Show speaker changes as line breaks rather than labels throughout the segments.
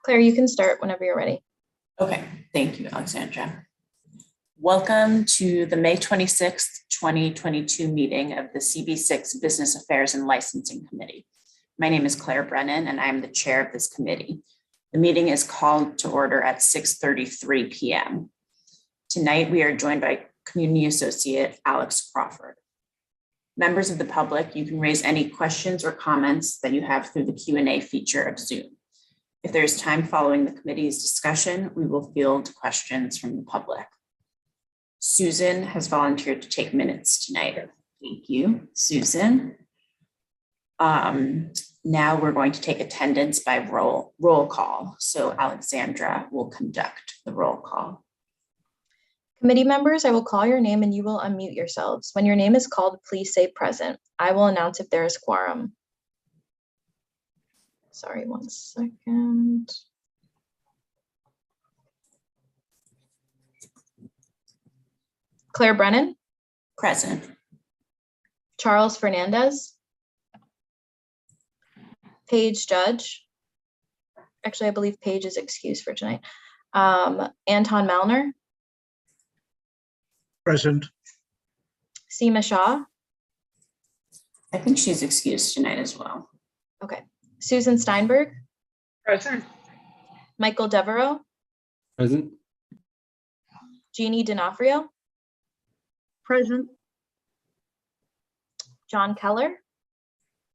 Claire, you can start whenever you're ready.
Okay, thank you, Alexandra. Welcome to the May 26th, 2022 meeting of the CB6 Business Affairs and Licensing Committee. My name is Claire Brennan and I'm the chair of this committee. The meeting is called to order at 6:33 p.m. Tonight, we are joined by Community Associate Alex Crawford. Members of the public, you can raise any questions or comments that you have through the Q&A feature of Zoom. If there's time following the committee's discussion, we will field questions from the public. Susan has volunteered to take minutes tonight. Thank you, Susan. Now we're going to take attendance by roll call. So Alexandra will conduct the roll call.
Committee members, I will call your name and you will unmute yourselves. When your name is called, please say present. I will announce if there is quorum. Sorry, 1 second. Claire Brennan.
Present.
Charles Fernandez. Paige Judge. Actually, I believe Paige is excused for tonight. Anton Malner.
Present.
Seema Shah.
I think she's excused tonight as well.
Okay. Susan Steinberg.
Present.
Michael Devereaux.
Present.
Jeannie D'Onofrio.
Present.
John Keller.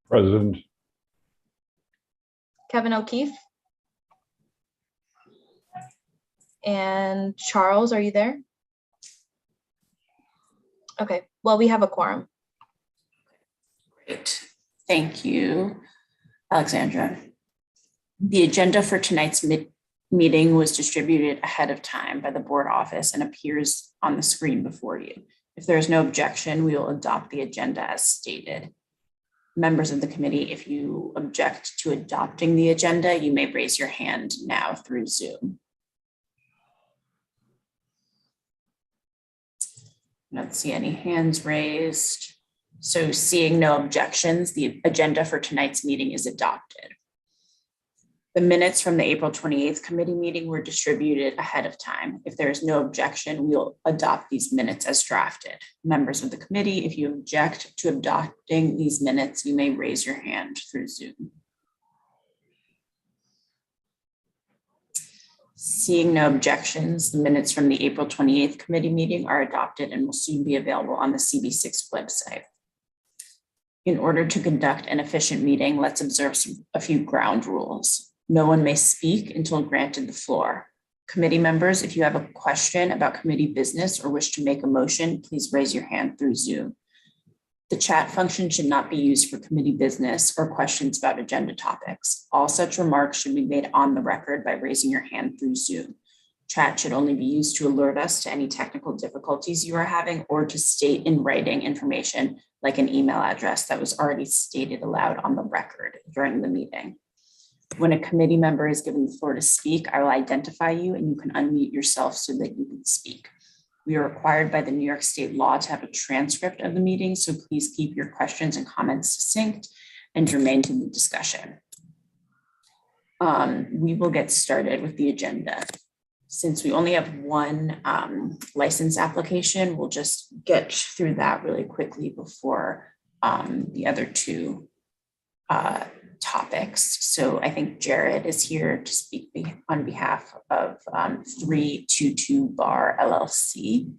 Present.
Kevin O'Keefe. And Charles, are you there? Okay, well, we have a quorum.
Great, thank you, Alexandra. The agenda for tonight's meeting was distributed ahead of time by the board office and appears on the screen before you. If there is no objection, we will adopt the agenda as stated. Members of the committee, if you object to adopting the agenda, you may raise your hand now through Zoom. I don't see any hands raised. So seeing no objections, the agenda for tonight's meeting is adopted. The minutes from the April 28th committee meeting were distributed ahead of time. If there is no objection, we'll adopt these minutes as drafted. Members of the committee, if you object to adopting these minutes, you may raise your hand through Zoom. Seeing no objections, the minutes from the April 28th committee meeting are adopted and will soon be available on the CB6 website. In order to conduct an efficient meeting, let's observe a few ground rules. No one may speak until granted the floor. Committee members, if you have a question about committee business or wish to make a motion, please raise your hand through Zoom. The chat function should not be used for committee business or questions about agenda topics. All such remarks should be made on the record by raising your hand through Zoom. Chat should only be used to alert us to any technical difficulties you are having or to state in writing information like an email address that was already stated aloud on the record during the meeting. When a committee member is given the floor to speak, I will identify you and you can unmute yourself so that you can speak. We are required by the New York State law to have a transcript of the meeting, so please keep your questions and comments succinct and germane to the discussion. We will get started with the agenda. Since we only have one license application, we'll just get through that really quickly before the other two topics. So I think Jared is here to speak on behalf of 322 Bar LLC.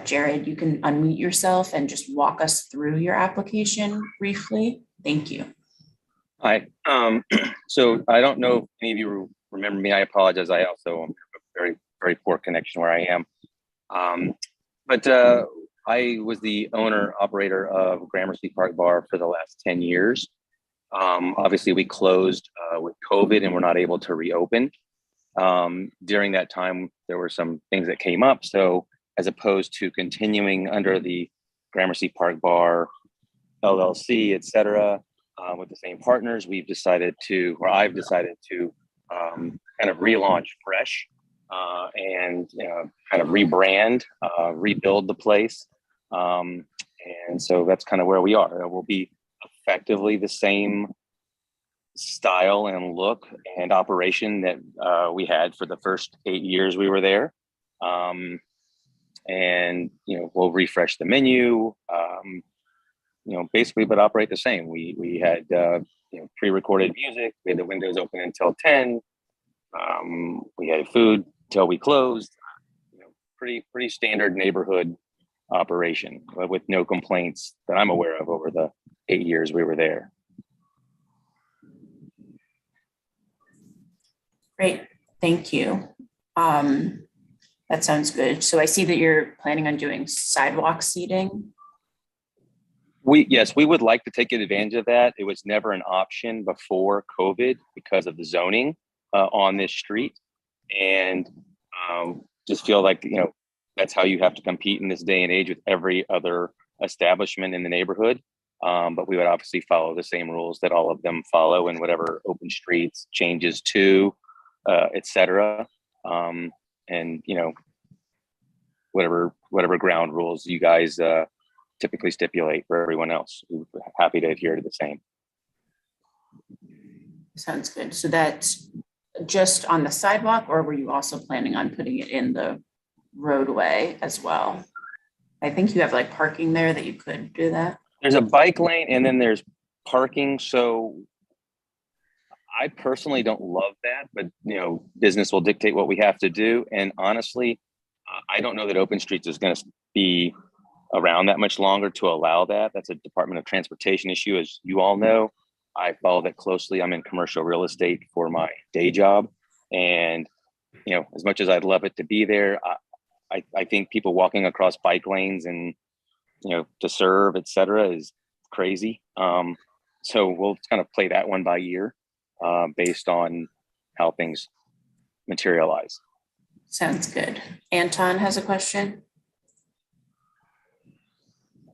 Jared, you can unmute yourself and just walk us through your application briefly. Thank you.
Hi. So I don't know if any of you remember me. I apologize. I also have a very, very poor connection where I am. But I was the owner operator of Gramercy Park Bar for the last 10 years. Obviously, we closed with COVID and we're not able to reopen. During that time, there were some things that came up. So as opposed to continuing under the Gramercy Park Bar LLC, et cetera, with the same partners, I've decided to kind of relaunch fresh and kind of rebrand, rebuild the place. And so that's kind of where we are. It will be effectively the same style and look and operation that we had for the first 8 years we were there. And we'll refresh the menu, basically, but operate the same. We had pre-recorded music. We had the windows open until 10. We had food till we closed. Pretty standard neighborhood operation, with no complaints that I'm aware of over the 8 years we were there.
Great, thank you. That sounds good. So I see that you're planning on doing sidewalk seating.
Yes, we would like to take advantage of that. It was never an option before COVID because of the zoning on this street, and just feel like that's how you have to compete in this day and age with every other establishment in the neighborhood. But we would obviously follow the same rules that all of them follow, and whatever open streets changes to, etc. And whatever ground rules you guys typically stipulate for everyone else. We're happy to adhere to the same.
Sounds good. So that's just on the sidewalk, or were you also planning on putting it in the roadway as well? I think you have like parking there that you could do that.
There's a bike lane and then there's parking. So I personally don't love that, but business will dictate what we have to do. And honestly, I don't know that Open Streets is going to be around that much longer to allow that. That's a Department of Transportation issue, as you all know. I follow that closely. I'm in commercial real estate for my day job. And, as much as I'd love it to be there, I think people walking across bike lanes and, to serve, et cetera, is crazy. So we'll kind of play that one by ear based on how things materialize.
Sounds good. Anton has a question.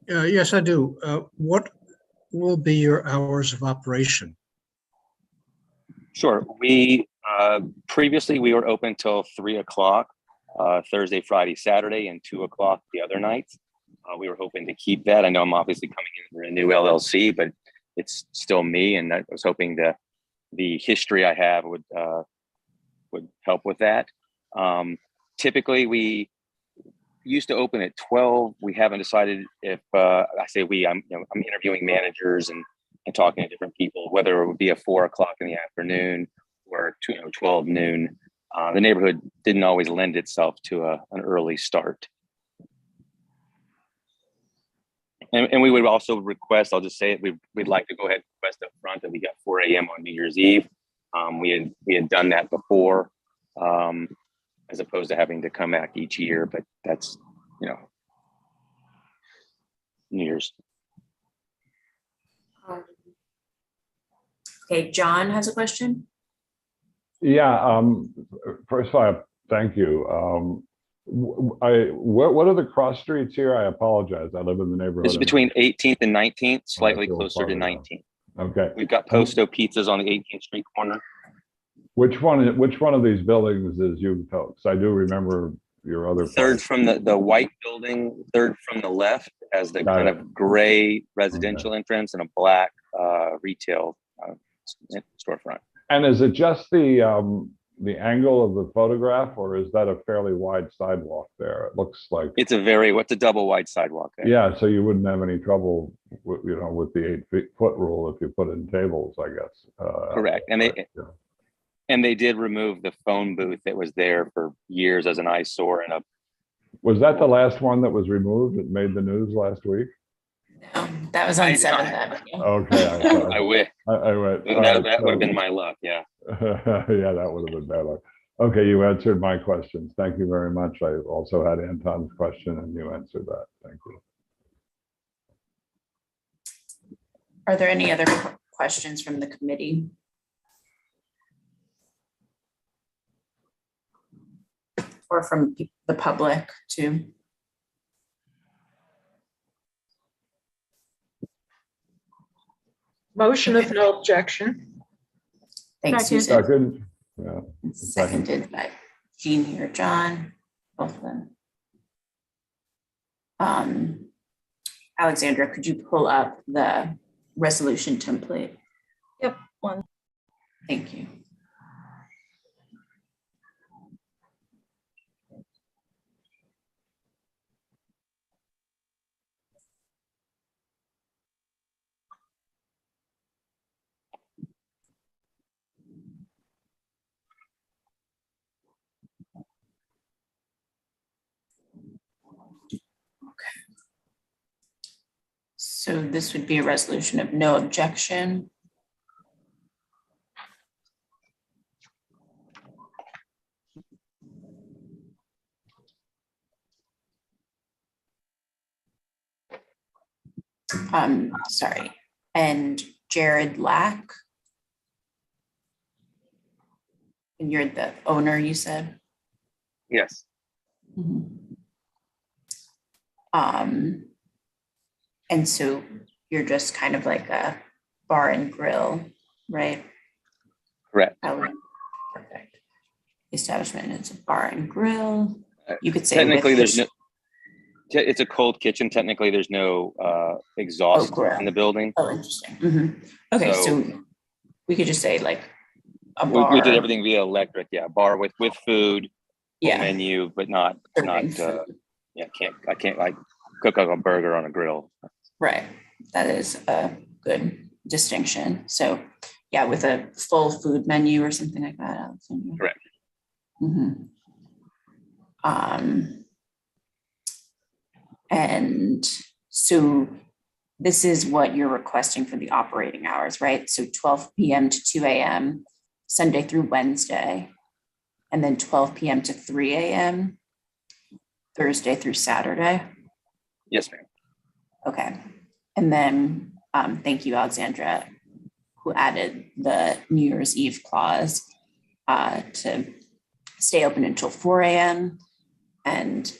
Yes, I do. What will be your hours of operation?
Sure. We previously we were open till 3 o'clock Thursday, Friday, Saturday, and 2 o'clock the other nights. We were hoping to keep that. I know I'm obviously coming in for a new LLC, but it's still me, and I was hoping the history I have would help with that. Typically, we used to open at 12. We haven't decided if I say we. I'm interviewing managers and talking to different people, whether it would be a 4 o'clock in the afternoon or 12 noon. The neighborhood didn't always lend itself to an early start. And we would also request, I'll just say it, we'd like to go ahead and request up front that we got 4 a.m. on New Year's Eve. We had done that before, as opposed to having to come back each year, but that's, New Year's.
Okay, John has a question.
Yeah. First of all, thank you. What are the cross streets here? I apologize. I live in the neighborhood.
This is between 18th and 19th, slightly
feel
closer to
farther down.
19th.
Okay.
We've got Posto Pizzas on the 18th Street corner.
Which one of these buildings is you folks? I do remember your other
Third
place.
from the white building, third from the left, has the
Got
kind
it.
of gray residential entrance and a black retail storefront.
And is it just the angle of the photograph, or is that a fairly wide sidewalk there? It looks like
It's a double wide sidewalk there.
yeah. So you wouldn't have any trouble with, with the 8-foot rule if you put in tables, I guess.
Correct. And they did remove the phone booth that was there for years as an eyesore and
Was that the last one that was removed? It made the news last week.
That was on 7th Avenue.
Okay.
I wish
I went.
that would have been my luck. Yeah.
Yeah, that would have been better. Okay, you answered my questions. Thank you very much. I also had Anton's question and you answered that. Thank you.
Are there any other questions from the committee? Or from the public too?
Motion of no objection.
Thanks,
Second.
Susan.
Second. Yeah.
Seconded by Jean here, John, both of them. Alexandra, could you pull up the resolution template?
Yep, one
Thank you. So this would be a resolution of no objection. Sorry, and Jared Lack. And you're the owner, you said?
Yes,
And so you're just kind of like a bar and grill, right?
correct.
Perfect. Establishment is a bar and grill. You could say
Technically,
with
there's no. It's a cold kitchen. Technically, there's no exhaust
grill.
in the building.
Oh, interesting. Okay, so we could just say like a bar.
We did everything via electric. Yeah, bar with food,
Yeah.
menu, but not.
Serving food.
Yeah, I can't like cook up a burger on a grill.
Right. That is a good distinction. So yeah, with a full food menu or something like that. Alexandra.
Correct.
And so this is what you're requesting for the operating hours, right? So 12 p.m. to 2 a.m. Sunday through Wednesday, and then 12 p.m. to 3 a.m. Thursday through Saturday.
Yes, ma'am.
Okay. And then thank you, Alexandra, who added the New Year's Eve clause to stay open until 4 a.m. And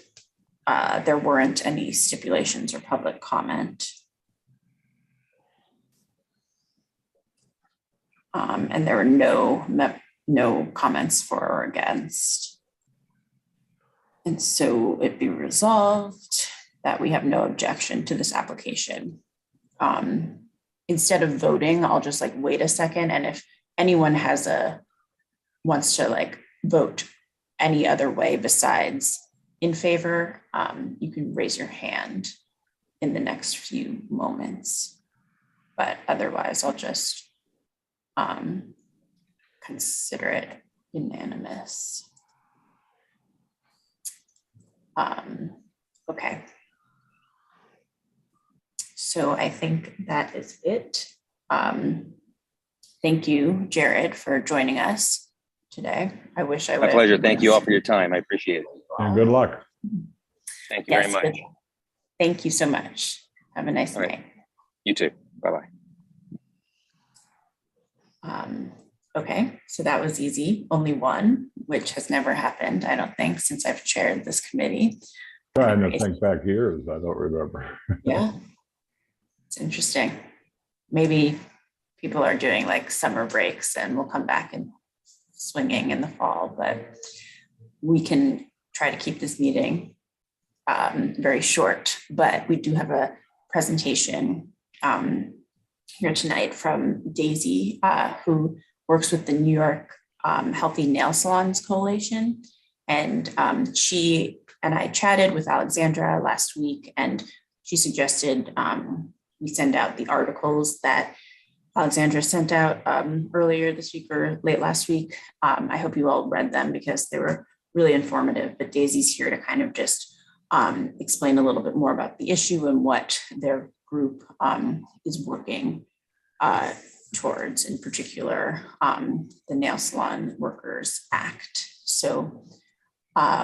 there weren't any stipulations or public comment. And there were no comments for or against. And so it be resolved that we have no objection to this application. Instead of voting, I'll just like wait a second. And if anyone wants to like vote any other way besides in favor, you can raise your hand in the next few moments. But otherwise, I'll just consider it unanimous. Okay. So I think that is it. Thank you, Jared, for joining us today. I wish I would.
My pleasure. Thank you all for your time. I appreciate it.
And good luck.
Thank you very much.
Good. Thank you so much. Have a nice
All right.
night.
You too. Bye-bye.
Okay, so that was easy. Only one, which has never happened, I don't think, since I've chaired this committee.
Trying to think back years, I don't remember.
Yeah, it's interesting. Maybe people are doing like summer breaks and we'll come back and swinging in the fall, but we can try to keep this meeting very short. But we do have a presentation here tonight from Daisy, who works with the New York Healthy Nail Salons Coalition. And she and I chatted with Alexandra last week, and she suggested we send out the articles that Alexandra sent out earlier this week or late last week. I hope you all read them because they were really informative, but Daisy's here to kind of just explain a little bit more about the issue and what their group is working towards, in particular, the Nail Salon Workers Act. So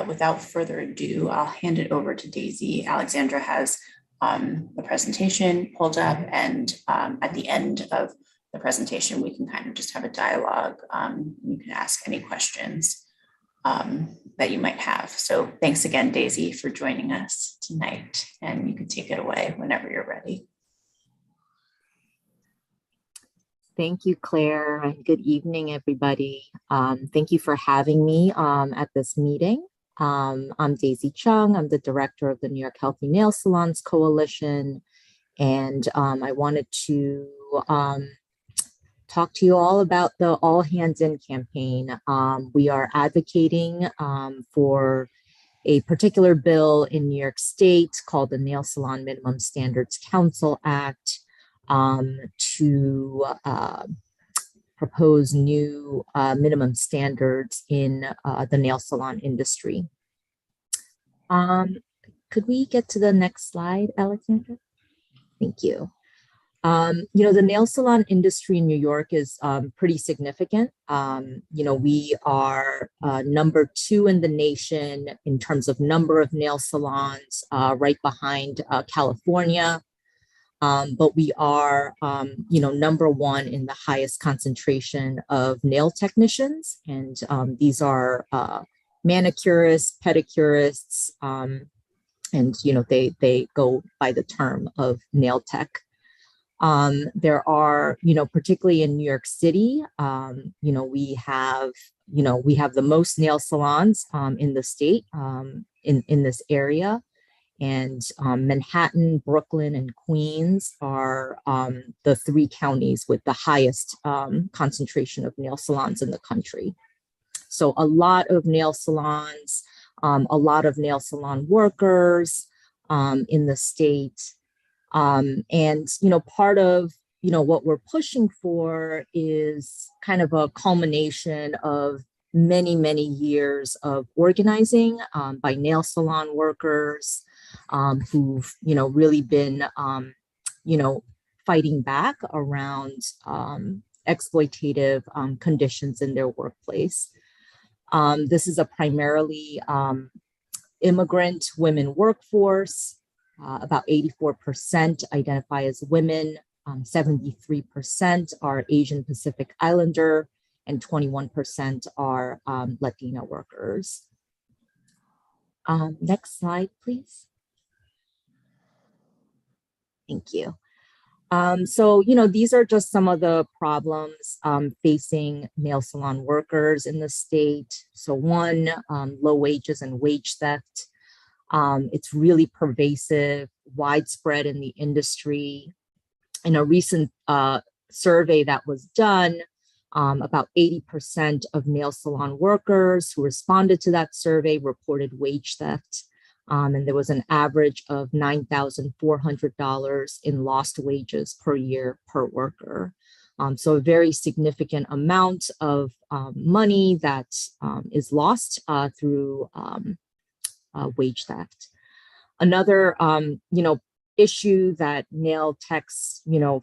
without further ado, I'll hand it over to Daisy. Alexandra has the presentation pulled up, and at the end of the presentation, we can kind of just have a dialogue. You can ask any questions that you might have. So thanks again, Daisy, for joining us tonight, and you can take it away whenever you're ready.
Thank you, Claire, and good evening, everybody. Thank you for having me at this meeting. I'm Daisy Chung. I'm the director of the New York Healthy Nail Salons Coalition, and I wanted to talk to you all about the All Hands In campaign. We are advocating for a particular bill in New York State called the Nail Salon Minimum Standards Council Act to propose new minimum standards in the nail salon industry. Could we get to the next slide, Alexandra? Thank you. The nail salon industry in New York is pretty significant. We are number 2 in the nation in terms of number of nail salons, right behind California. But we are, number 1 in the highest concentration of nail technicians. And these are manicurists, pedicurists, and, they go by the term of nail tech. There are, particularly in New York City, we have the most nail salons in the state in this area. And Manhattan, Brooklyn, and Queens are the 3 counties with the highest concentration of nail salons in the country. So a lot of nail salons, a lot of nail salon workers in the state. And, part of, what we're pushing for is kind of a culmination of many, many years of organizing by nail salon workers who've, really been, fighting back around exploitative conditions in their workplace. This is a primarily immigrant women workforce. About 84% identify as women, 73% are Asian Pacific Islander, and 21% are Latina workers. Next slide, please. Thank you. These are just some of the problems facing nail salon workers in the state. So 1, low wages and wage theft. It's really pervasive, widespread in the industry. In a recent survey that was done, about 80% of nail salon workers who responded to that survey reported wage theft. And there was an average of $9,400 in lost wages per year per worker. So a very significant amount of money that is lost through wage theft. Another, issue that nail techs,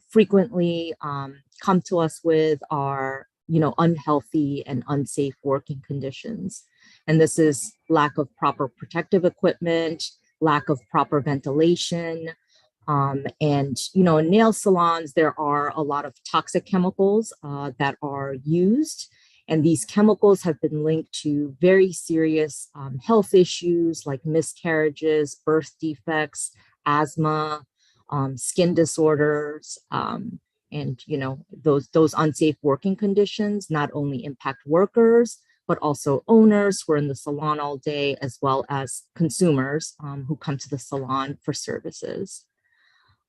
frequently come to us with are, unhealthy and unsafe working conditions. And this is lack of proper protective equipment, lack of proper ventilation. And, in nail salons, there are a lot of toxic chemicals that are used. And these chemicals have been linked to very serious health issues like miscarriages, birth defects, asthma, skin disorders. And, those unsafe working conditions not only impact workers, but also owners who are in the salon all day, as well as consumers who come to the salon for services.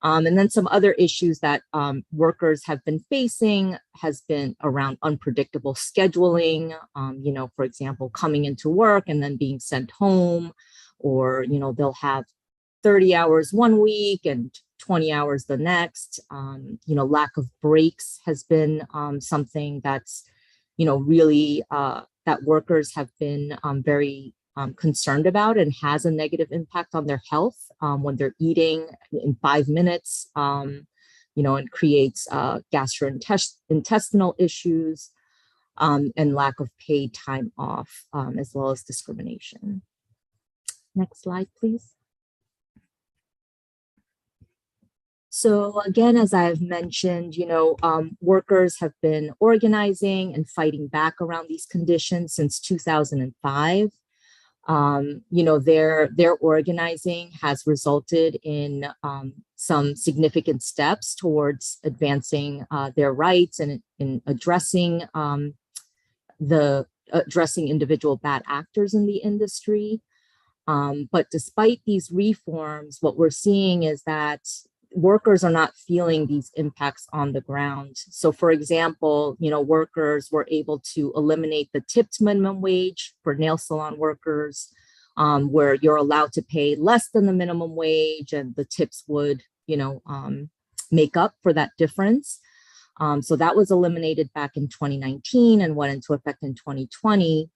And then some other issues that workers have been facing has been around unpredictable scheduling, for example, coming into work and then being sent home, or, they'll have 30 hours one week and 20 hours the next. Lack of breaks has been something that's, really that workers have been very concerned about and has a negative impact on their health when they're eating in 5 minutes, and creates gastrointestinal issues and lack of paid time off, as well as discrimination. Next slide, please. So again, as I've mentioned, workers have been organizing and fighting back around these conditions since 2005. Their organizing has resulted in some significant steps towards advancing their rights and in addressing addressing individual bad actors in the industry. But despite these reforms, what we're seeing is that workers are not feeling these impacts on the ground. So for example, workers were able to eliminate the tipped minimum wage for nail salon workers, where you're allowed to pay less than the minimum wage and the tips would, make up for that difference. So that was eliminated back in 2019 and went into effect in 2020.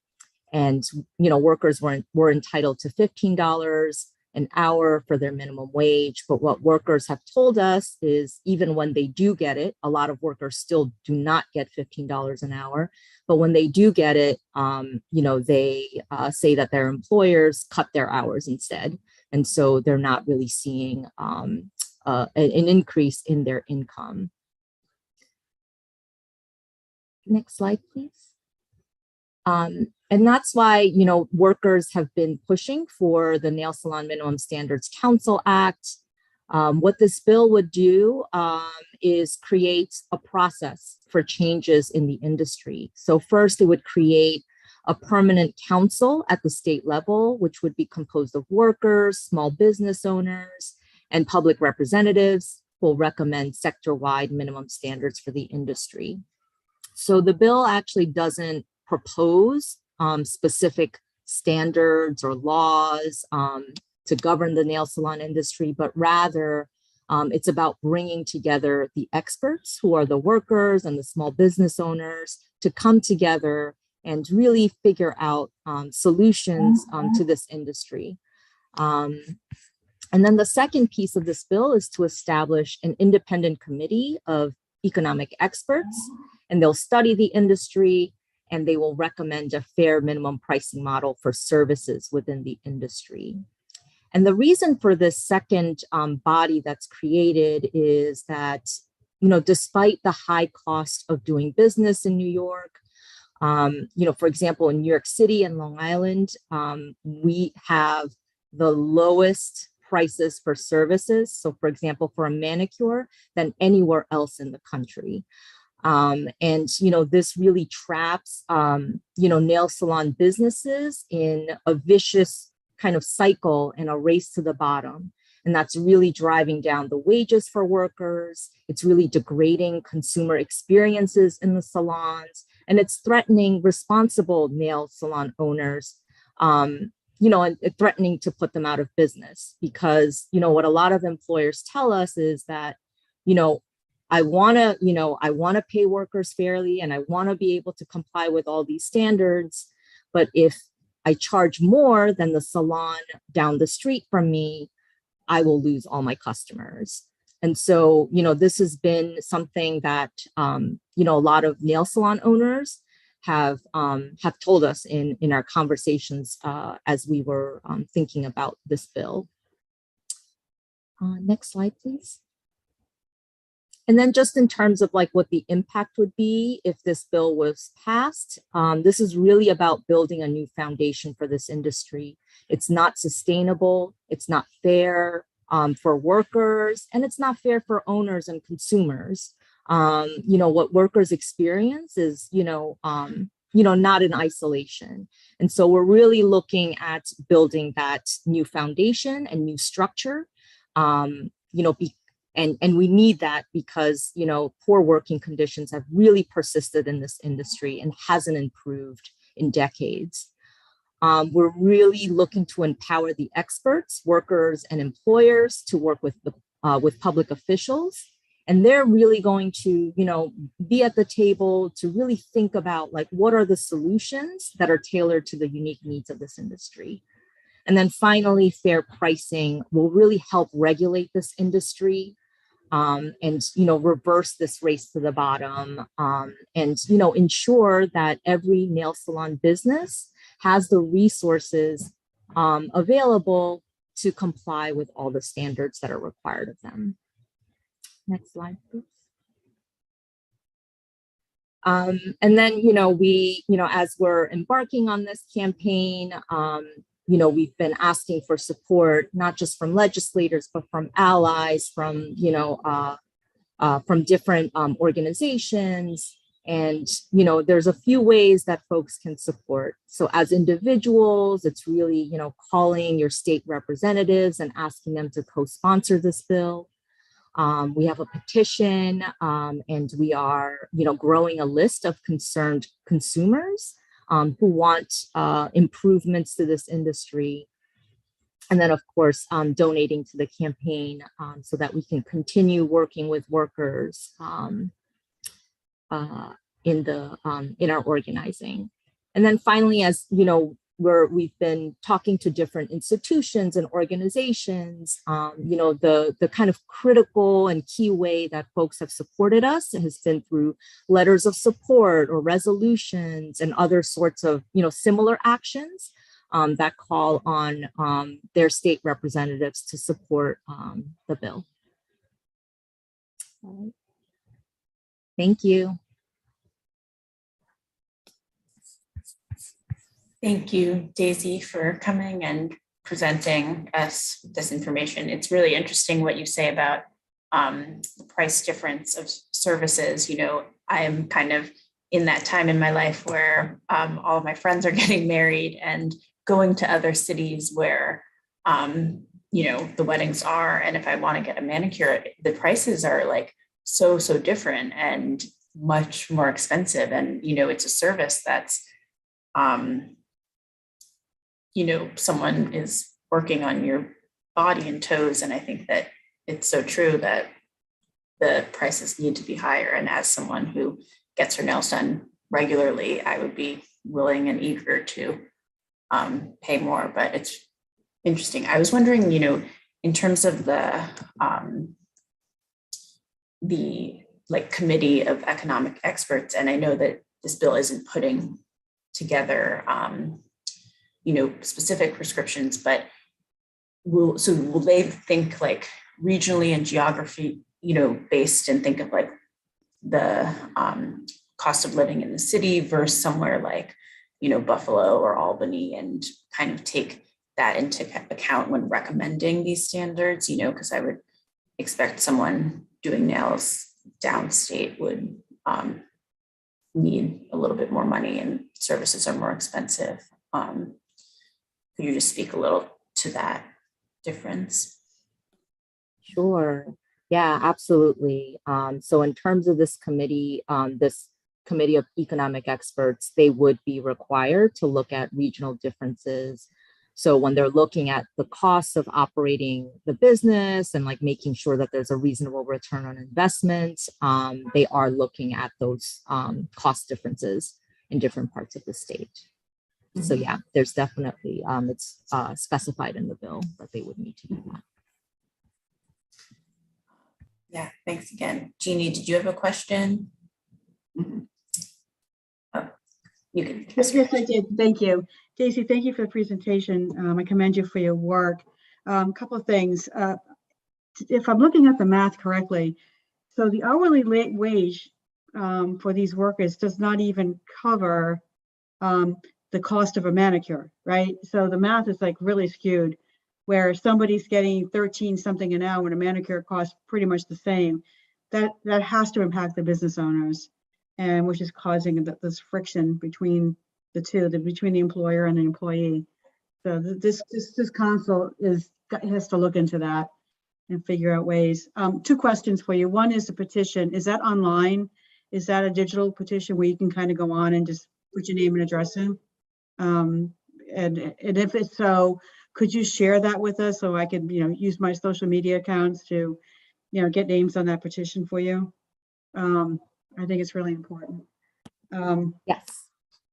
And, workers were entitled to $15 an hour for their minimum wage. But what workers have told us is even when they do get it, a lot of workers still do not get $15 an hour. But when they do get it, they say that their employers cut their hours instead. And so they're not really seeing an increase in their income. Next slide, please. And that's why, workers have been pushing for the Nail Salon Minimum Standards Council Act. What this bill would do is create a process for changes in the industry. So first, it would create a permanent council at the state level, which would be composed of workers, small business owners, and public representatives who will recommend sector-wide minimum standards for the industry. So the bill actually doesn't propose specific standards or laws to govern the nail salon industry, but rather it's about bringing together the experts who are the workers and the small business owners to come together and really figure out solutions to this industry. And then the second piece of this bill is to establish an independent committee of economic experts, and they'll study the industry and they will recommend a fair minimum pricing model for services within the industry. And the reason for this second body that's created is that, despite the high cost of doing business in New York, for example, in New York City and Long Island, we have the lowest prices for services. So for example, for a manicure than anywhere else in the country. And, this really traps, nail salon businesses in a vicious kind of cycle and a race to the bottom. And that's really driving down the wages for workers. It's really degrading consumer experiences in the salons, and it's threatening responsible nail salon owners, and threatening to put them out of business because, what a lot of employers tell us is that, I want to pay workers fairly and I want to be able to comply with all these standards. But if I charge more than the salon down the street from me, I will lose all my customers. And so, this has been something that, a lot of nail salon owners have told us in our conversations as we were thinking about this bill. Next slide, please. And then just in terms of what the impact would be if this bill was passed, this is really about building a new foundation for this industry. It's not sustainable, it's not fair for workers, and it's not fair for owners and consumers. What workers experience is, not in isolation. And so we're really looking at building that new foundation and new structure, and we need that because, poor working conditions have really persisted in this industry and hasn't improved in decades. We're really looking to empower the experts, workers, and employers to work with public officials. And they're really going to, be at the table to really think about what are the solutions that are tailored to the unique needs of this industry. And then finally, fair pricing will really help regulate this industry and, reverse this race to the bottom and, ensure that every nail salon business has the resources available to comply with all the standards that are required of them. Next slide, please. And then, we, as we're embarking on this campaign, we've been asking for support, not just from legislators, but from allies, from different organizations. And, there's a few ways that folks can support. So as individuals, it's really, calling your state representatives and asking them to co-sponsor this bill. We have a petition, and we are, growing a list of concerned consumers who want improvements to this industry. And then, of course, donating to the campaign so that we can continue working with workers in our organizing. And then finally, as we've been talking to different institutions and organizations, the kind of critical and key way that folks have supported us has been through letters of support or resolutions and other sorts of, similar actions that call on their state representatives to support the bill. Thank you.
Thank you, Daisy, for coming and presenting us this information. It's really interesting what you say about the price difference of services. I am kind of in that time in my life where all of my friends are getting married and going to other cities where, the weddings are. And if I want to get a manicure, the prices are like so different and much more expensive. And, it's a service that's, someone is working on your body and toes. And I think that it's so true that the prices need to be higher. And as someone who gets her nails done regularly, I would be willing and eager to pay more, but it's interesting. I was wondering, in terms of the committee of economic experts, and I know that this bill isn't putting together specific prescriptions, but will they think like regionally and geography, based, and think of like the cost of living in the city versus somewhere like, Buffalo or Albany, and kind of take that into account when recommending these standards, because I would expect someone doing nails downstate would need a little bit more money and services are more expensive. Could you just speak a little to that difference?
Sure. Yeah, absolutely. So in terms of this committee of economic experts, they would be required to look at regional differences. So when they're looking at the costs of operating the business and like making sure that there's a reasonable return on investment, they are looking at those cost differences in different parts of the state. So yeah, there's definitely, it's specified in the bill that they would need to do that.
Yeah, thanks again. Jeannie, did you have a question? Oh, you can.
Yes, I did. Thank you. Daisy, thank you for the presentation. I commend you for your work. A couple of things. If I'm looking at the math correctly, so the hourly wage for these workers does not even cover the cost of a manicure, right? So the math is like really skewed, where somebody's getting 13 something an hour and a manicure costs pretty much the same. That has to impact the business owners, and which is causing this friction between the two, between the employer and the employee. So this council has to look into that and figure out ways. Two questions for you. One is the petition. Is that online? Is that a digital petition where you can kind of go on and just put your name and address in? And if it's so, could you share that with us so I could, use my social media accounts to, get names on that petition for you? I think it's really important.
Yes.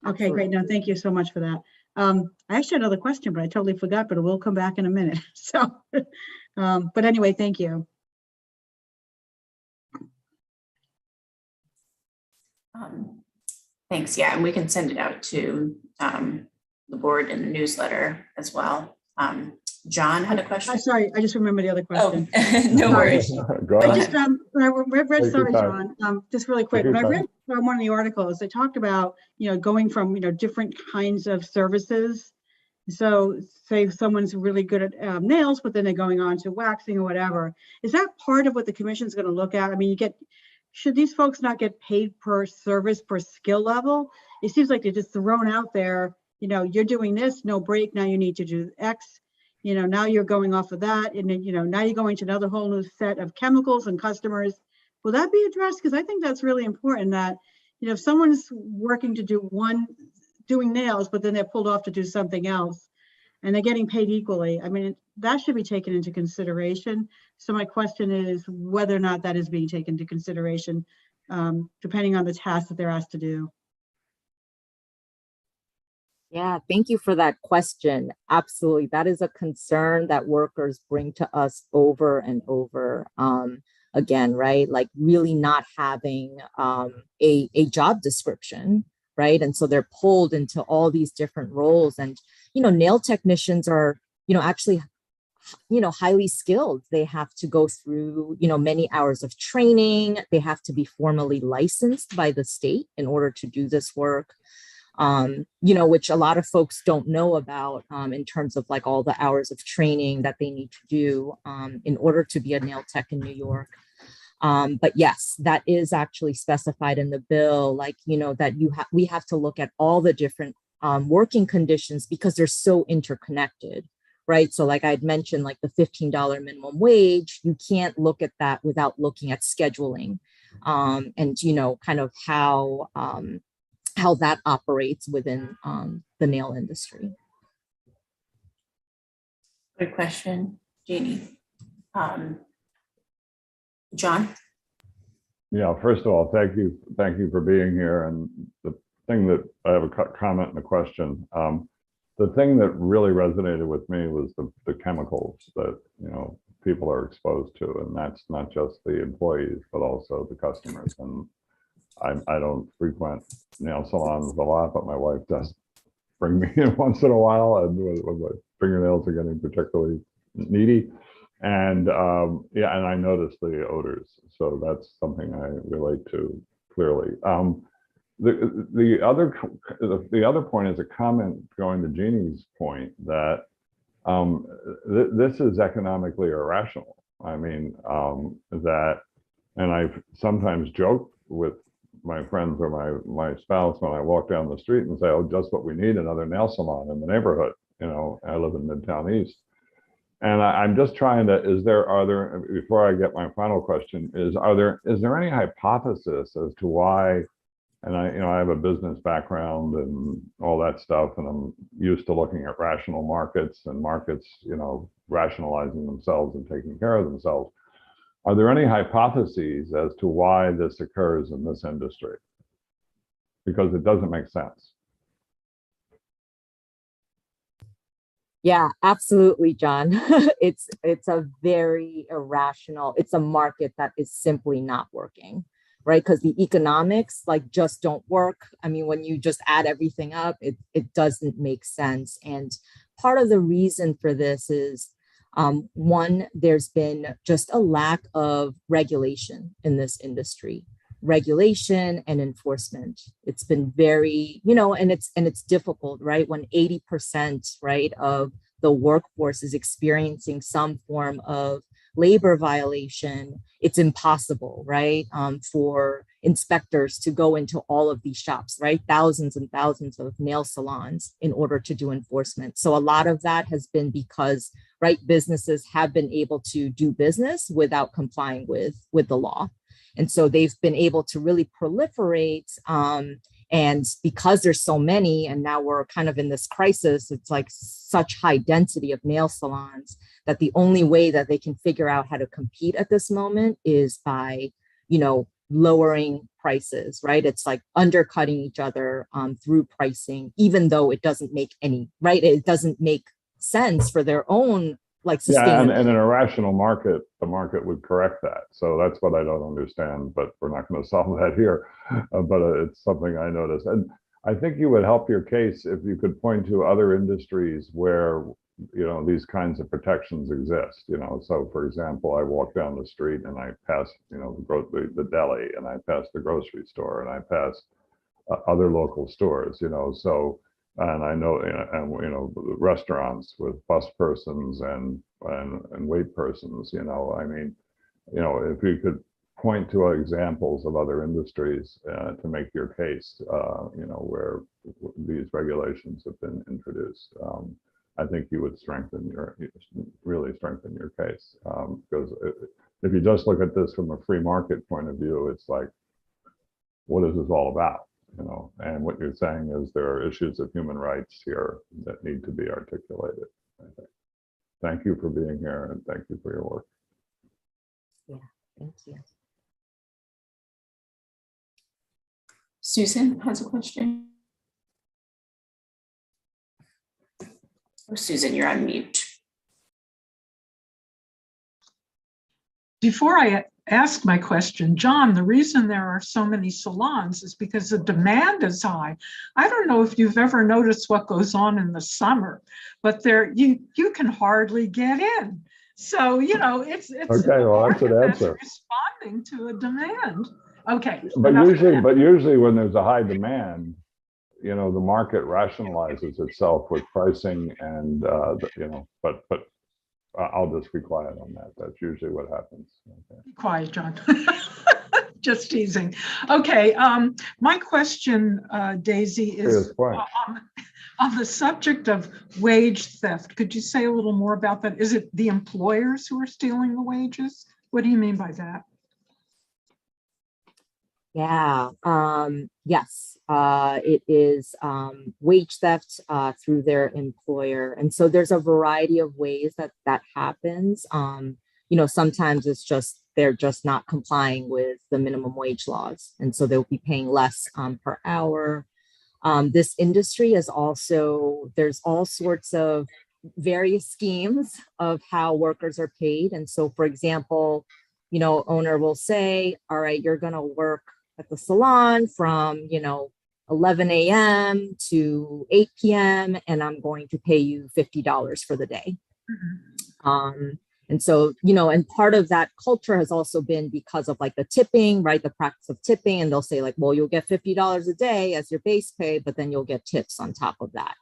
Okay, great. No, thank you so much for that. I actually had another question, but I totally forgot, but it will come back in a minute. So, but anyway, thank you.
Thanks. Yeah, and we can send it out to the board in the newsletter as well. John had a question.
I'm sorry, I just remembered the other question.
Oh, no worries.
Go
I
ahead.
just when I read,
Take
sorry,
your time.
John, just really quick.
Take
When
your
I read one of the articles, they talked about, going from, different kinds of services. So say someone's really good at nails, but then they're going on to waxing or whatever. Is that part of what the commission's going to look at? I mean, should these folks not get paid per service, per skill level? It seems like they're just thrown out there, you're doing this, no break, now you need to do X. now you're going off of that, and then, now you're going to another whole new set of chemicals and customers. Will that be addressed? Because I think that's really important that, if someone's working to doing nails, but then they're pulled off to do something else and they're getting paid equally, I mean, that should be taken into consideration. So my question is whether or not that is being taken into consideration, depending on the task that they're asked to do.
Yeah, thank you for that question. Absolutely. That is a concern that workers bring to us over and over. Again, right? Like really not having a job description, right? And so they're pulled into all these different roles. And, nail technicians are, actually, highly skilled. They have to go through, many hours of training. They have to be formally licensed by the state in order to do this work. Which a lot of folks don't know about in terms of like all the hours of training that they need to do in order to be a nail tech in New York. But yes, that is actually specified in the bill, like, that we have to look at all the different working conditions because they're so interconnected, right? So like I'd mentioned, like the $15 minimum wage, you can't look at that without looking at scheduling and, kind of how that operates within the nail industry.
Good question, Jeannie. John?
Yeah, first of all, thank you for being here. And the thing that I have a comment and a question. The thing that really resonated with me was the chemicals that people are exposed to, and that's not just the employees but also the customers. And I don't frequent nail salons a lot, but my wife does bring me in once in a while, and when my fingernails are getting particularly needy. And and I notice the odors, so that's something I relate to clearly. The other point is a comment going to Jeannie's point that this is economically irrational. I mean, and I've sometimes joked with my friends or my spouse when I walk down the street and say, "Oh, just what we need, another nail salon in the neighborhood." I live in Midtown East. And I'm just trying to, before I get my final question, is there any hypothesis as to why, and I have a business background and all that stuff, and I'm used to looking at rational markets and markets, rationalizing themselves and taking care of themselves. Are there any hypotheses as to why this occurs in this industry? Because it doesn't make sense.
Yeah, absolutely, John. It's a very irrational, it's a market that is simply not working, right? Because the economics just don't work. I mean, when you just add everything up, it doesn't make sense. And part of the reason for this is, one, there's been just a lack of regulation in this industry. Regulation and enforcement. It's been very, and it's difficult, right? When 80%, right, of the workforce is experiencing some form of labor violation, it's impossible, right, for inspectors to go into all of these shops, right? Thousands and thousands of nail salons in order to do enforcement. So a lot of that has been because, right, businesses have been able to do business without complying with the law. And so they've been able to really proliferate. And because there's so many, and now we're kind of in this crisis, it's like such high density of nail salons that the only way that they can figure out how to compete at this moment is by, lowering prices, right? It's like undercutting each other through pricing, even though it doesn't make any, right? It doesn't make sense for their own
and in an irrational market, the market would correct that. So that's what I don't understand, but we're not going to solve that here. But it's something I noticed. And I think you would help your case if you could point to other industries where, these kinds of protections exist. So for example, I walk down the street and I pass, the deli, and I pass the grocery store, and I pass other local stores, so. And I know, restaurants with bus persons and wait persons, I mean, if you could point to examples of other industries to make your case, where these regulations have been introduced. I think you would really strengthen your case. Because if you just look at this from a free market point of view, it's like, what is this all about? You know, and what you're saying is there are issues of human rights here that need to be articulated. I think. Thank you for being here and thank you for your work.
Yeah, thank you.
Susan has a question. Oh, Susan, you're on mute.
Before I ask my question, John, the reason there are so many salons is because the demand is high. I don't know if you've ever noticed what goes on in the summer, but there you can hardly get in. So, you know, it's
Okay, well, that's an answer.
responding to a demand. Okay.
But usually when there's a high demand, you know, the market rationalizes itself with pricing and, you know, but I'll just be quiet on that. That's usually what happens. Okay.
Be quiet, John. Just teasing. Okay, my question, Daisy, is on the subject of wage theft. Could you say a little more about that? Is it the employers who are stealing the wages? What do you mean by that?
Yeah, yes, it is wage theft through their employer. And so there's a variety of ways that happens. You know, sometimes it's just, they're just not complying with the minimum wage laws. And so they'll be paying less per hour. This industry is also, there's all sorts of various schemes of how workers are paid. And so, for example, you know, owner will say, all right, you're going to work at the salon from, you know, 11 a.m. to 8 p.m. and I'm going to pay you $50 for the day. Mm-hmm. And so, you know, and part of that culture has also been because of like the tipping, right? The practice of tipping. And they'll say like, well, you'll get $50 a day as your base pay, but then you'll get tips on top of that.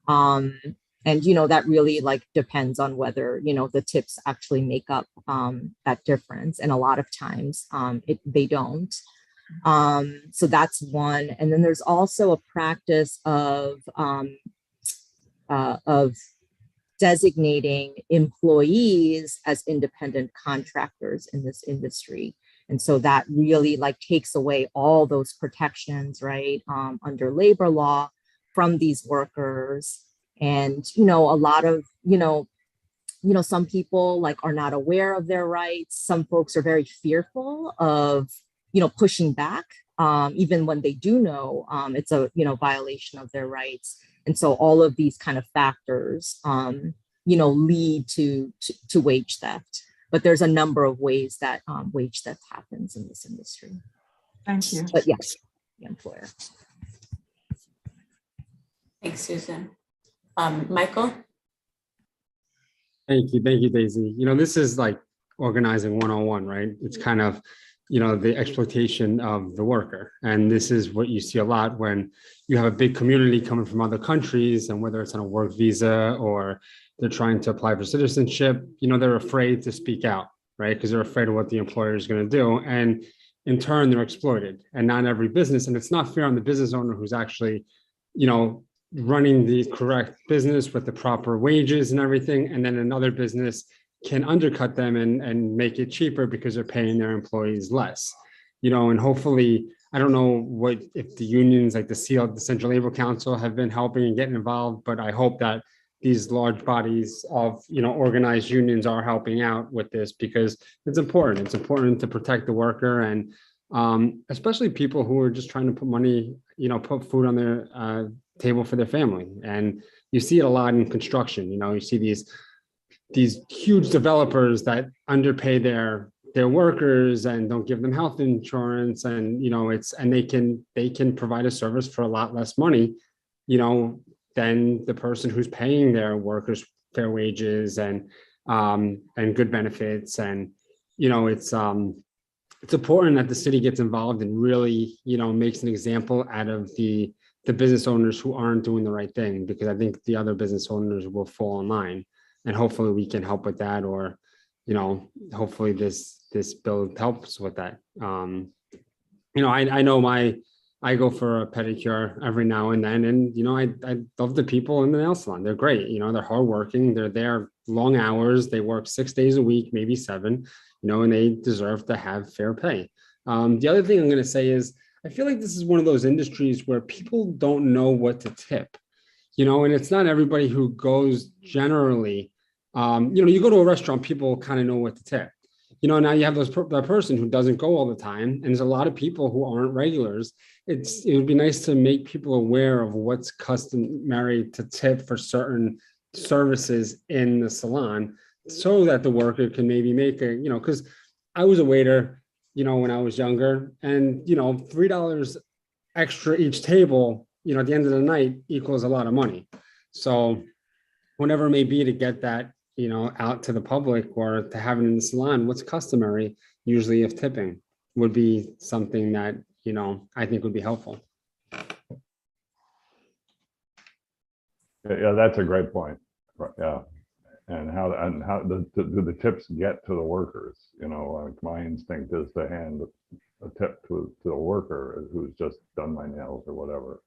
And, you know, that really like depends on whether, you know, the tips actually make up that difference. And a lot of times they don't. So that's one. And then there's also a practice of designating employees as independent contractors in this industry. And so that really like takes away all those protections, right, under labor law from these workers. And, you know, a lot of, you know, some people like are not aware of their rights. Some folks are very fearful of, you know, pushing back, even when they do know it's a, you know, violation of their rights. And so all of these kind of factors, you know, lead to wage theft. But there's a number of ways that wage theft happens in this industry.
Thank you.
But yes, the employer.
Thanks, Susan. Michael?
Thank you, Daisy. You know, this is like organizing 101, right? It's kind of, you know, the exploitation of the worker. And this is what you see a lot when you have a big community coming from other countries, and whether it's on a work visa or they're trying to apply for citizenship, you know, they're afraid to speak out, right? Because they're afraid of what the employer is going to do. And in turn, they're exploited. And not every business, and it's not fair on the business owner who's actually, you know, running the correct business with the proper wages and everything. And then another business can undercut them and make it cheaper because they're paying their employees less, you know. And hopefully, I don't know what if the unions like the Central Labor Council have been helping and getting involved, but I hope that these large bodies of, you know, organized unions are helping out with this, because it's important. It's important to protect the worker, and especially people who are just trying to put money, you know, put food on their table for their family. And you see it a lot in construction. You know, you see these huge developers that underpay their workers and don't give them health insurance, and you know, they can provide a service for a lot less money, you know, than the person who's paying their workers fair wages and good benefits. And you know, it's important that the city gets involved and really, you know, makes an example out of the business owners who aren't doing the right thing, because I think the other business owners will fall in line. And hopefully we can help with that, or, you know, hopefully this bill helps with that. You know, I know my I go for a pedicure every now and then, and I love the people in the nail salon. They're great. They're hardworking. They're there long hours. They work 6 days a week, maybe 7. And they deserve to have fair pay. The other thing I'm going to say is I feel like this is one of those industries where people don't know what to tip. And it's not everybody who goes generally. You go to a restaurant, people kind of know what to tip. Now you have that person who doesn't go all the time, and there's a lot of people who aren't regulars. It would be nice to make people aware of what's customary to tip for certain services in the salon, so that the worker can maybe make because I was a waiter, when I was younger, and $3 extra each table, at the end of the night equals a lot of money. So whatever it may be to get that out to the public or to have it in the salon, what's customary usually of tipping would be something that, I think would be helpful.
Yeah, that's a great point. Yeah. And how do the tips get to the workers? Like my instinct is to hand a tip to a worker who's just done my nails or whatever,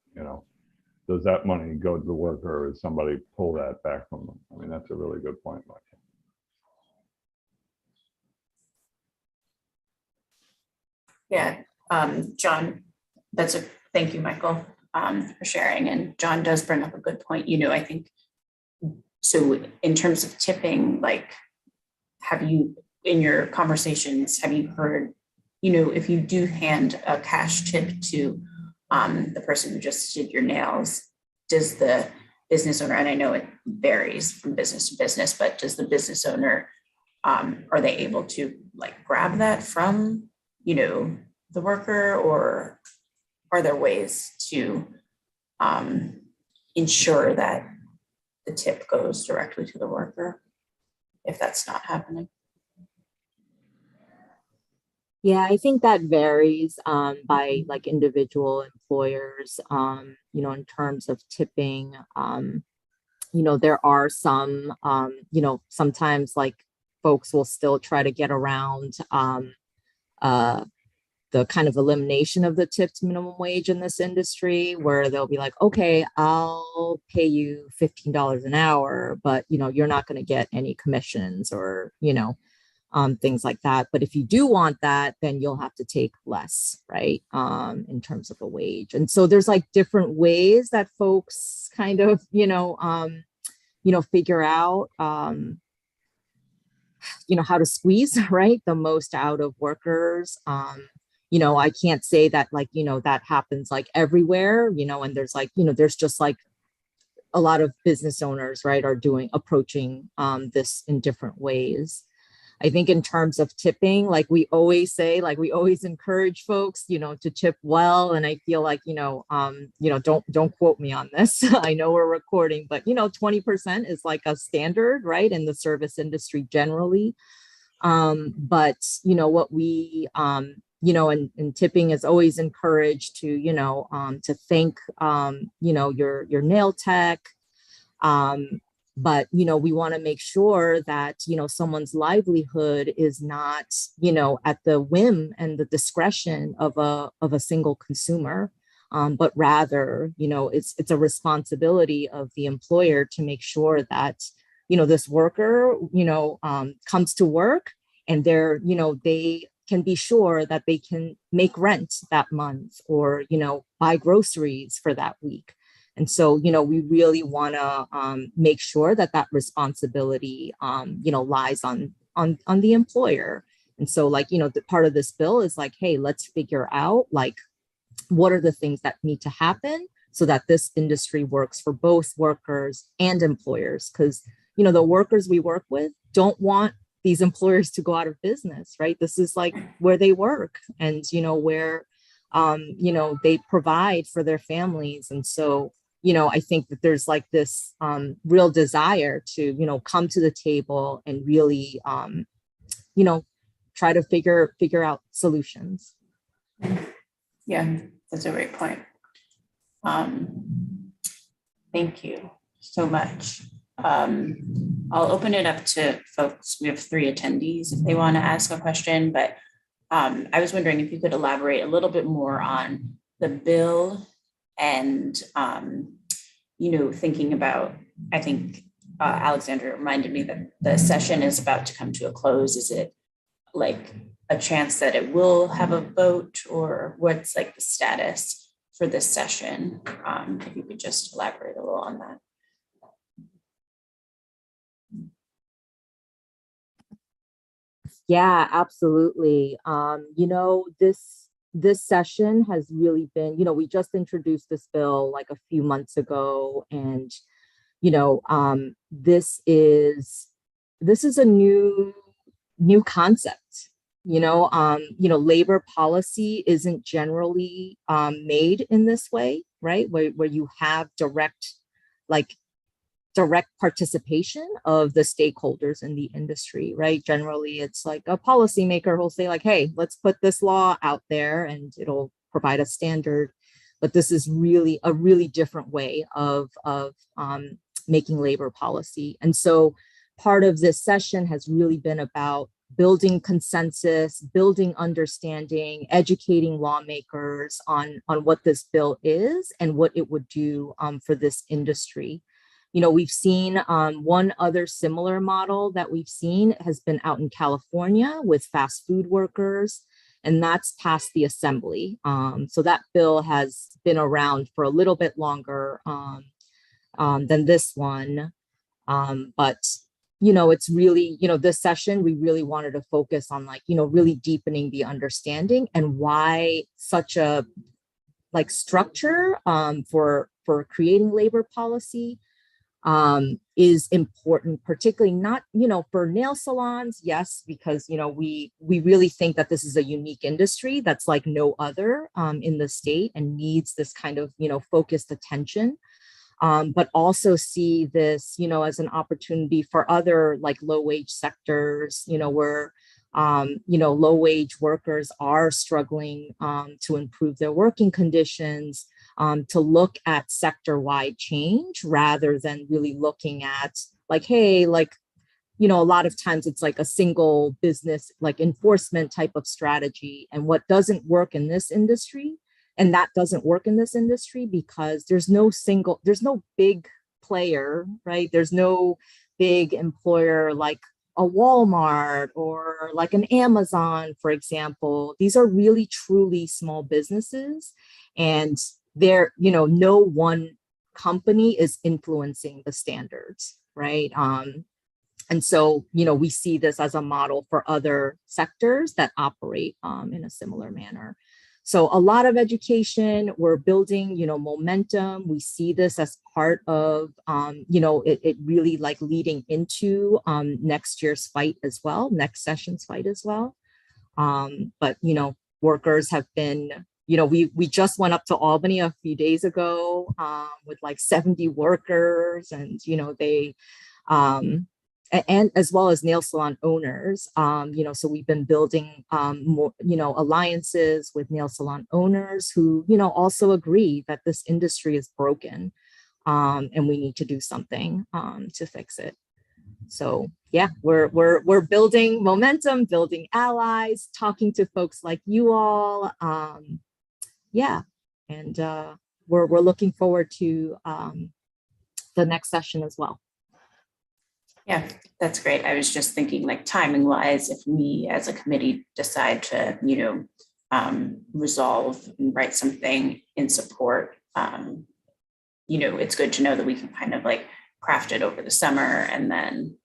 Does that money go to the worker, or does somebody pull that back from them? I mean, that's a really good point, Michael.
Yeah, John, thank you, Michael, for sharing. And John does bring up a good point. I think, so in terms of tipping, like, in your conversations, have you heard, if you do hand a cash tip to the person who just did your nails, does the business owner, and I know it varies from business to business, but does the business owner, are they able to like grab that from, the worker, or are there ways to ensure that the tip goes directly to the worker if that's not happening?
Yeah, I think that varies by like individual employers, in terms of tipping. There are some, sometimes like folks will still try to get around the kind of elimination of the tipped minimum wage in this industry, where they'll be like, okay, I'll pay you $15 an hour, but, you're not going to get any commissions or, things like that. But if you do want that, then you'll have to take less, right? In terms of a wage. And so there's like different ways that folks kind of, figure out, how to squeeze, right, the most out of workers. I can't say that like, that happens like everywhere, and there's like, there's just like a lot of business owners, right, are approaching this in different ways. I think in terms of tipping, like we always say, like we always encourage folks, to tip well. And I feel like, don't quote me on this. I know we're recording, but 20% is like a standard, right, in the service industry generally. But what we and tipping is always encouraged to thank your nail tech. But, we want to make sure that, someone's livelihood is not, at the whim and the discretion of a single consumer, but rather, it's a responsibility of the employer to make sure that, this worker, comes to work and they can be sure that they can make rent that month or, buy groceries for that week. And so, we really want to make sure that responsibility, lies on the employer. And so like, the part of this bill is like, hey, let's figure out like, what are the things that need to happen so that this industry works for both workers and employers? Because, the workers we work with don't want these employers to go out of business, right? This is like where they work and, where, they provide for their families. And so, I think that there's like this real desire to, come to the table and really, try to figure out solutions.
Yeah, that's a great point. Thank you so much. I'll open it up to folks. We have 3 attendees if they want to ask a question, but I was wondering if you could elaborate a little bit more on the bill and, thinking about, I think Alexandra reminded me that the session is about to come to a close. Is it like a chance that it will have a vote, or what's like the status for this session? If you could just elaborate a little on that.
Yeah, absolutely. This session has really been, we just introduced this bill like a few months ago, and this is a new concept. Labor policy isn't generally made in this way, right? Where you have direct participation of the stakeholders in the industry, right? Generally, it's like a policymaker who'll say like, hey, let's put this law out there and it'll provide a standard. But this is really a really different way of making labor policy. And so part of this session has really been about building consensus, building understanding, educating lawmakers on what this bill is and what it would do for this industry. We've seen one other similar model that we've seen has been out in California with fast food workers, and that's passed the assembly. So that bill has been around for a little bit longer than this one. But it's really, this session, we really wanted to focus on really deepening the understanding and why such a structure for creating labor policy is important, particularly not, for nail salons. Yes, because, we really think that this is a unique industry that's like no other in the state and needs this kind of, focused attention. But also see this, as an opportunity for other low wage sectors, where, low wage workers are struggling to improve their working conditions, to look at sector-wide change rather than really looking at hey, a lot of times it's like a single business, enforcement type of strategy. And what doesn't work in this industry, and that doesn't work in this industry because there's no big player, right? There's no big employer like a Walmart or like an Amazon, for example. These are really truly small businesses, and they're, no one company is influencing the standards, right? And so, we see this as a model for other sectors that operate in a similar manner. So a lot of education, we're building, momentum. We see this as part of, it really leading into next year's fight as well, next session's fight as well. But, workers have been, we just went up to Albany a few days ago with 70 workers, and, they, and as well as nail salon owners, so we've been building more, alliances with nail salon owners who, also agree that this industry is broken, and we need to do something to fix it. So yeah, we're building momentum, building allies, talking to folks like you all, yeah, and we're looking forward to the next session as well.
Yeah, that's great. I was just thinking timing wise, if we as a committee decide to, resolve and write something in support, it's good to know that we can kind of craft it over the summer, and then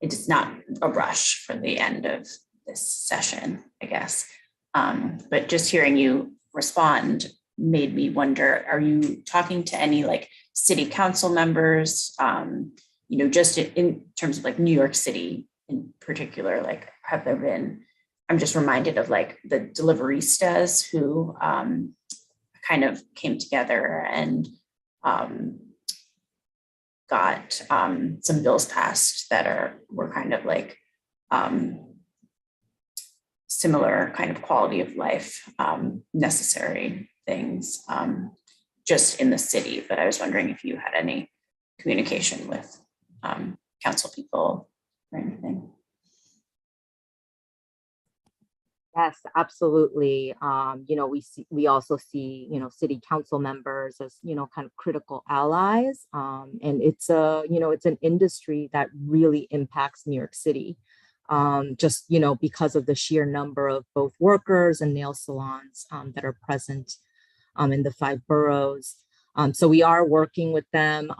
it's not a rush for the end of this session, I guess. But just hearing you respond made me wonder, are you talking to any city council members? Just in terms of New York City in particular, have there been, I'm just reminded of the Deliveristas who kind of came together and got some bills passed that were kind of similar kind of quality of life, necessary things just in the city. But I was wondering if you had any communication with council people or anything.
Yes, absolutely. We also see, city council members as, kind of critical allies. And it's it's an industry that really impacts New York City. Just, because of the sheer number of both workers and nail salons that are present in the 5 boroughs. So we are working with them.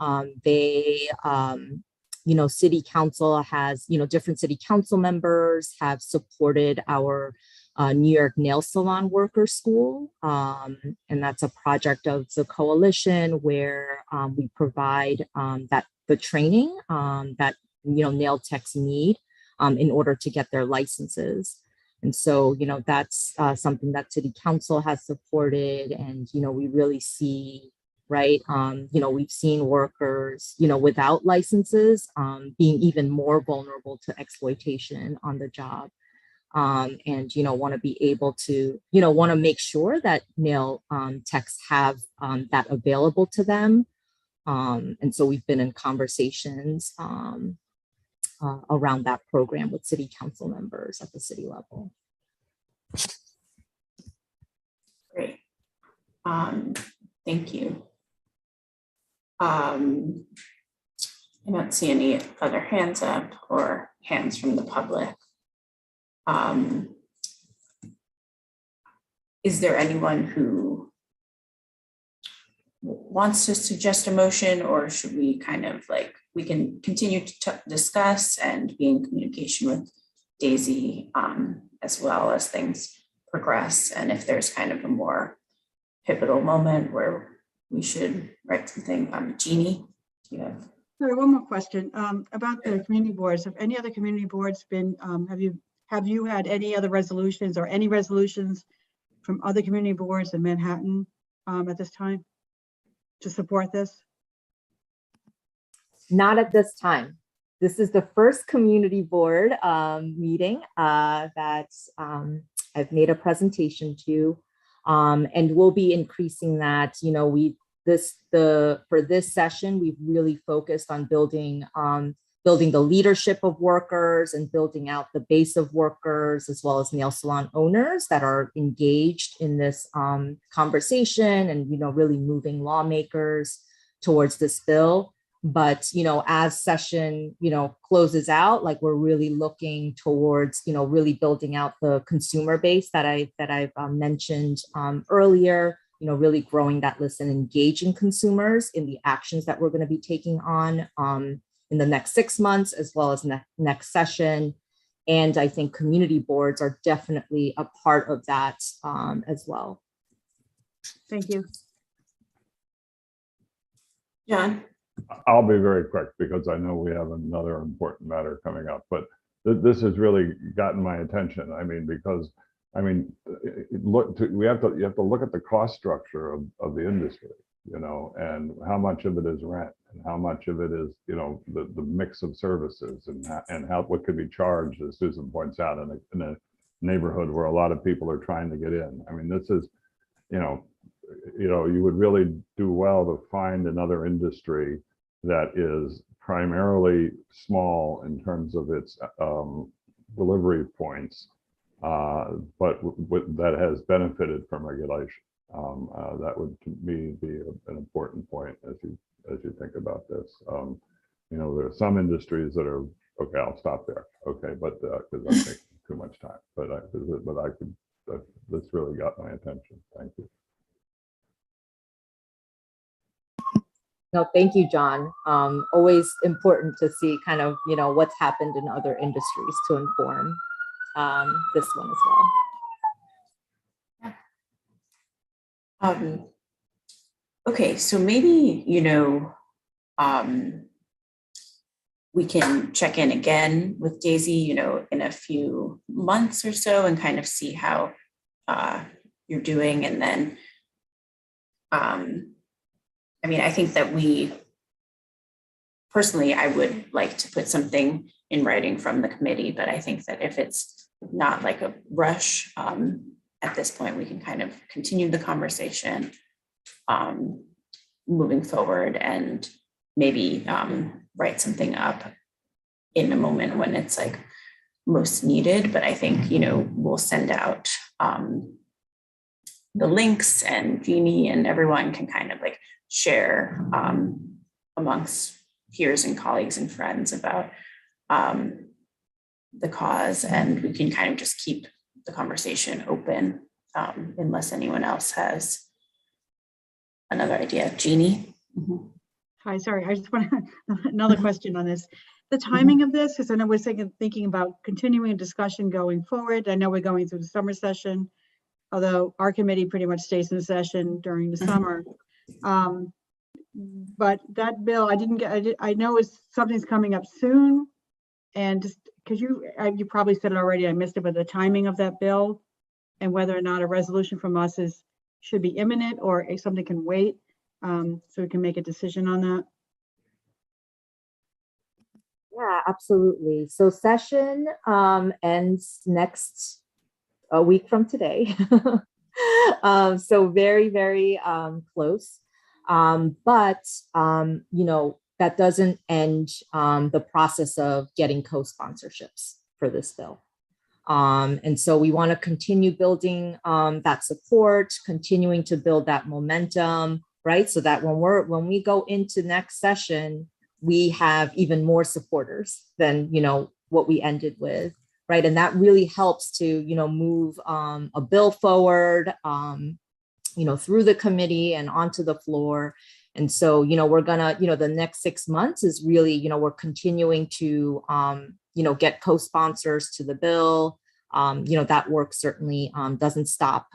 City council has, different city council members have supported our New York Nail Salon Worker School. And that's a project of the coalition where we provide the training that, nail techs need in order to get their licenses. And so, that's something that city council has supported. And, we really see, right, we've seen workers, without licenses being even more vulnerable to exploitation on the job. And, want to be able to, want to make sure that nail techs have that available to them. And so we've been in conversations around that program with city council members at the city level.
Great. Thank you. I don't see any other hands up or hands from the public. Is there anyone who wants to suggest a motion, or should we kind of we can continue to discuss and be in communication with Daisy as well as things progress, and if there's kind of a more pivotal moment where we should write something. Jeannie, do you have?
Sorry, one more question about the community boards. Have any other community boards been, have you had any other resolutions or any resolutions from other community boards in Manhattan at this time to support this?
Not at this time. This is the first community board meeting that I've made a presentation to, and we'll be increasing that. For this session, we've really focused on building the leadership of workers and building out the base of workers, as well as nail salon owners that are engaged in this conversation and, really moving lawmakers towards this bill. But, as session, closes out, we're really looking towards, really building out the consumer base that I've mentioned earlier, really growing that list and engaging consumers in the actions that we're going to be taking on in the next 6 months, as well as next session. And I think community boards are definitely a part of that as well.
Thank you.
John?
I'll be very quick because I know we have another important matter coming up, but this has really gotten my attention. Because you have to look at the cost structure of the industry, and how much of it is rent and how much of it is, the mix of services and what could be charged, as Susan points out, in a neighborhood where a lot of people are trying to get in. This is, you would really do well to find another industry that is primarily small in terms of its delivery points, but that has benefited from regulation. That would, to me, be an important point as you think about this. There are some industries that are okay. I'll stop there. Okay, but because I'm taking too much time. But this really got my attention. Thank you.
No, thank you, John. Always important to see kind of, what's happened in other industries to inform this one as well.
Okay, so maybe, we can check in again with Daisy, in a few months or so and kind of see how you're doing. And then, I think that personally, I would like to put something in writing from the committee, but I think that if it's not like a rush at this point, we can kind of continue the conversation moving forward and maybe write something up in a moment when it's most needed, but I think, you know, we'll send out the links, and Jeannie and everyone can kind of like share amongst peers and colleagues and friends about the cause, and we can kind of just keep the conversation open unless anyone else has another idea. Jeannie? Mm-hmm.
Hi, sorry, I just want another question on this. The timing of this, because I know we're thinking about continuing a discussion going forward. I know we're going through the summer session, although our committee pretty much stays in session during the summer. But that bill, I know something's coming up soon. And just because you probably said it already, I missed it, but the timing of that bill and whether or not a resolution from us should be imminent or if something can wait, so we can make a decision on that.
Yeah, absolutely. So session ends next a week from today. So very, very close. But you know, that doesn't end the process of getting co-sponsorships for this bill. And so we want to continue building that support, continuing to build that momentum, right? So that when we go into next session, we have even more supporters than, you know, what we ended with, right? And that really helps to, you know, move a bill forward, you know, through the committee and onto the floor. And so, you know, we're gonna, you know, the next 6 months is really, you know, we're continuing to, you know, get co-sponsors to the bill. You know, that work certainly doesn't stop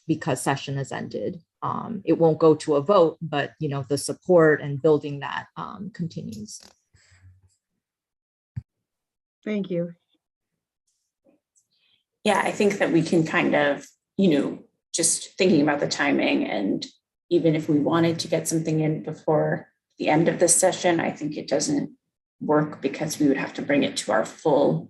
because session has ended. It won't go to a vote, but, you know, the support and building that continues.
Thank you.
Yeah, I think that we can kind of, you know, just thinking about the timing, and even if we wanted to get something in before the end of this session, I think it doesn't work because we would have to bring it to our full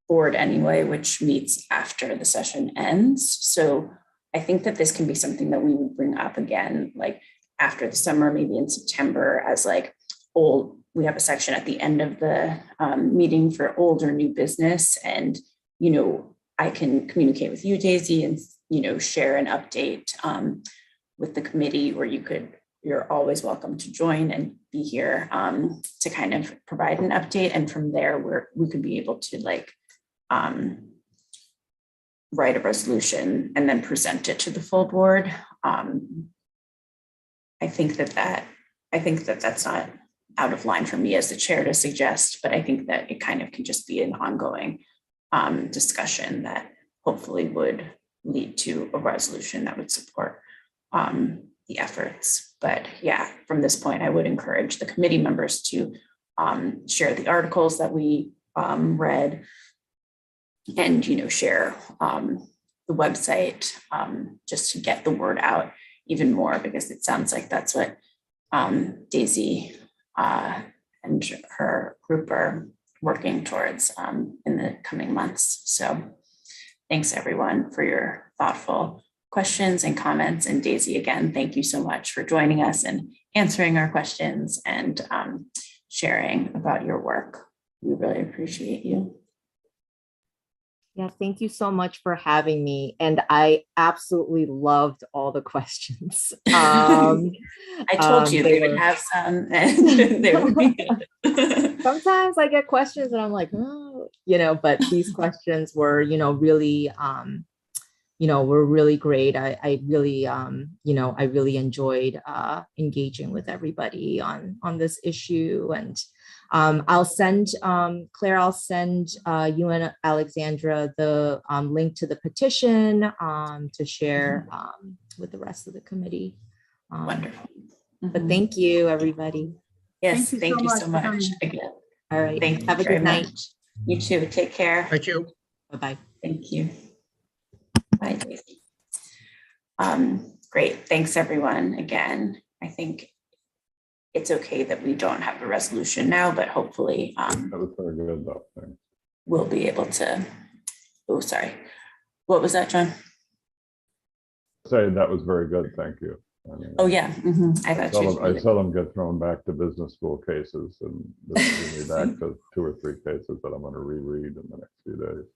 board anyway, which meets after the session ends. So I think that this can be something that we would bring up again, like after the summer, maybe in September, as like we have a section at the end of the meeting for old or new business. And, you know, I can communicate with you, Daisy, and, you know, share an update with the committee, or you're always welcome to join and be here to kind of provide an update. And from there, we could be able to like write a resolution and then present it to the full board. I think that that's not out of line for me as the chair to suggest, but I think that it kind of can just be an ongoing discussion that hopefully would lead to a resolution that would support the efforts. But yeah, from this point, I would encourage the committee members to share the articles that we read, and, you know, share the website just to get the word out even more, because it sounds like that's what Daisy and her group are working towards in the coming months. So thanks everyone for your thoughtful questions and comments. And Daisy, again, thank you so much for joining us and answering our questions and sharing about your work. We really appreciate you.
Yeah, thank you so much for having me. And I absolutely loved all the questions.
I told you they would have some, and they would be good.
Sometimes I get questions and I'm like, oh, you know, but these questions were, you know, really, you know, were really great. I really, you know, I really enjoyed engaging with everybody on this issue. And I'll send, Claire, I'll send you and Alexandra the link to the petition to share with the rest of the committee.
Wonderful.
But thank you, everybody.
Yes, thank you so much again.
All right.
Thank you.
Have a good night.
You too. Take care.
Thank you.
Bye-bye.
Thank you. Bye, Daisy. Great. Thanks, everyone. Again, I think it's okay that we don't have a resolution now, but hopefully
That was very good though. Thanks.
we'll be able to. Oh, sorry. What was that, John?
Say that was very good. Thank you.
Oh, yeah. I thought you
I
were-
seldom get thrown back to business school cases, and this brings me back to 2 or 3 cases that I'm going to reread in the next few days.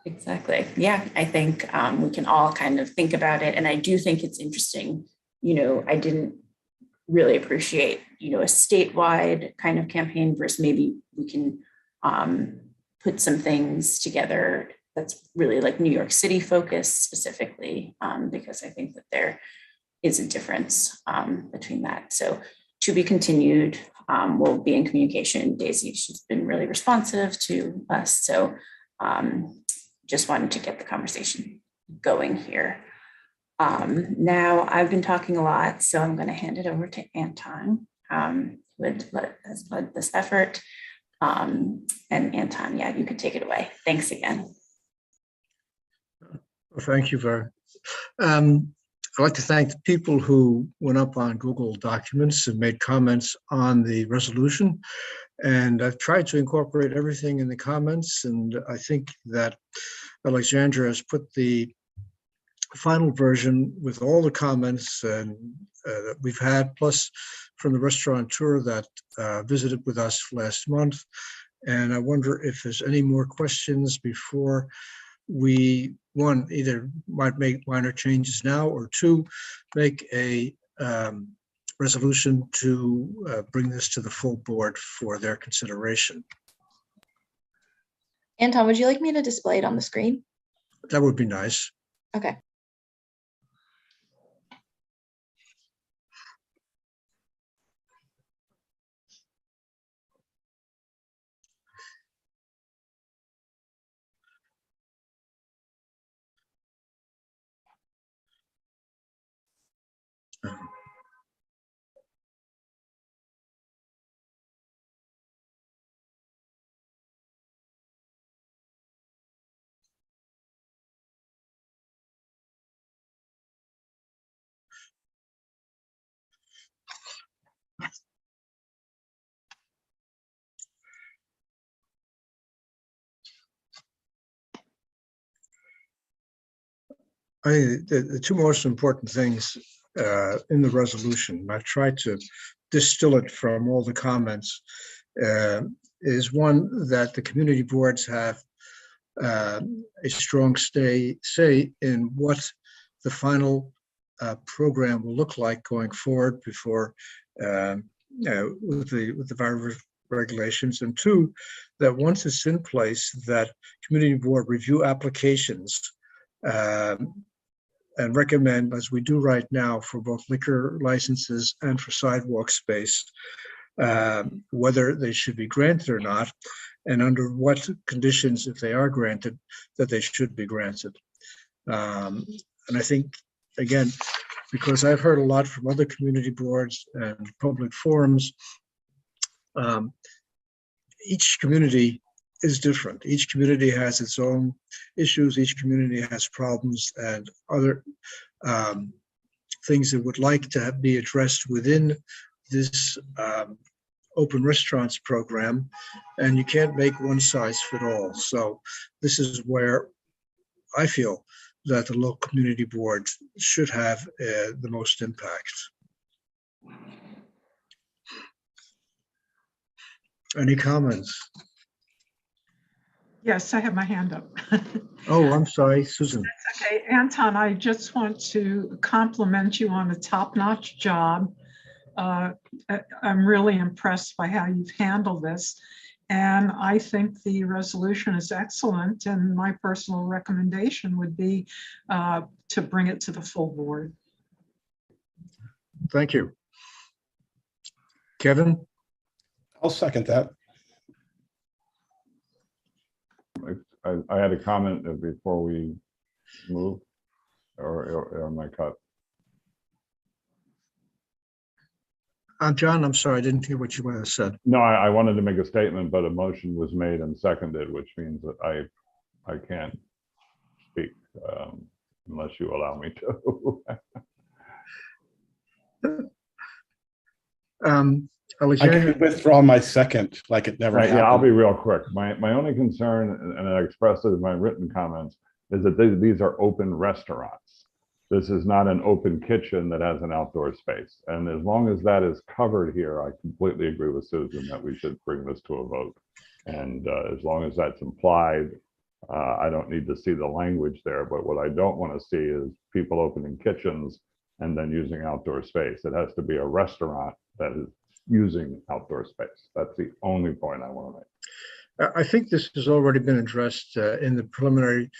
Exactly. Yeah, I think we can all kind of think about it. And I do think it's interesting. I didn't really appreciate, a statewide kind of campaign versus maybe we can put some things together that's really like New York City focused specifically, because I think that there is a difference between that. So to be continued, we'll be in communication. Daisy, she's been really responsive to us. So just wanted to get the conversation going here. Now I've been talking a lot, so I'm going to hand it over to Anton, who has led this effort. And Anton, yeah, you can take it away. Thanks again.
Well, thank you very. I'd like to thank the people who went up on Google Documents and made comments on the resolution. And I've tried to incorporate everything in the comments, and I think that Alexandra has put the final version with all the comments and that we've had, plus from the restaurateur that visited with us last month. And I wonder if there's any more questions before we, one, either might make minor changes now, or two, make a resolution to bring this to the full board for their consideration.
Anton, would you like me to display it on the screen?
That would be nice.
Okay.
The two most important things in the resolution, I've tried to distill it from all the comments, is one, that the community boards have a strong say in what the final program will look like going forward before with the virus regulations. And two, that once it's in place, that community board review applications and recommend, as we do right now for both liquor licenses and for sidewalk space, whether they should be granted or not, and under what conditions, if they are granted, that they should be granted. And I think, again, because I've heard a lot from other community boards and public forums, each community is different. Each community has its own issues. Each community has problems and other things that would like to be addressed within this open restaurants program, and you can't make one size fit all. So this is where I feel that the local community board should have the most impact. Any comments?
Yes, I have my hand up.
Oh, I'm sorry, Susan.
Okay, Anton, I just want to compliment you on a top-notch job. I'm really impressed by how you've handled this. And I think the resolution is excellent. And my personal recommendation would be to bring it to the full board.
Thank you. Kevin?
I'll second that.
I had a comment before we move, or am I cut?
John, I'm sorry, I didn't hear what you said.
No, I wanted to make a statement, but a motion was made and seconded, which means that I can't speak unless you allow me to.
I
Alexandra,
can withdraw my second, like it never
Right,
happened.
yeah, I'll be real quick. My only concern, and I expressed it in my written comments, is that these are open restaurants. This is not an open kitchen that has an outdoor space. And as long as that is covered here, I completely agree with Susan that we should bring this to a vote. And as long as that's implied, I don't need to see the language there. But what I don't want to see is people opening kitchens and then using outdoor space. It has to be a restaurant that is using outdoor space. That's the only point I want to make.
I think this has already been addressed in the preliminary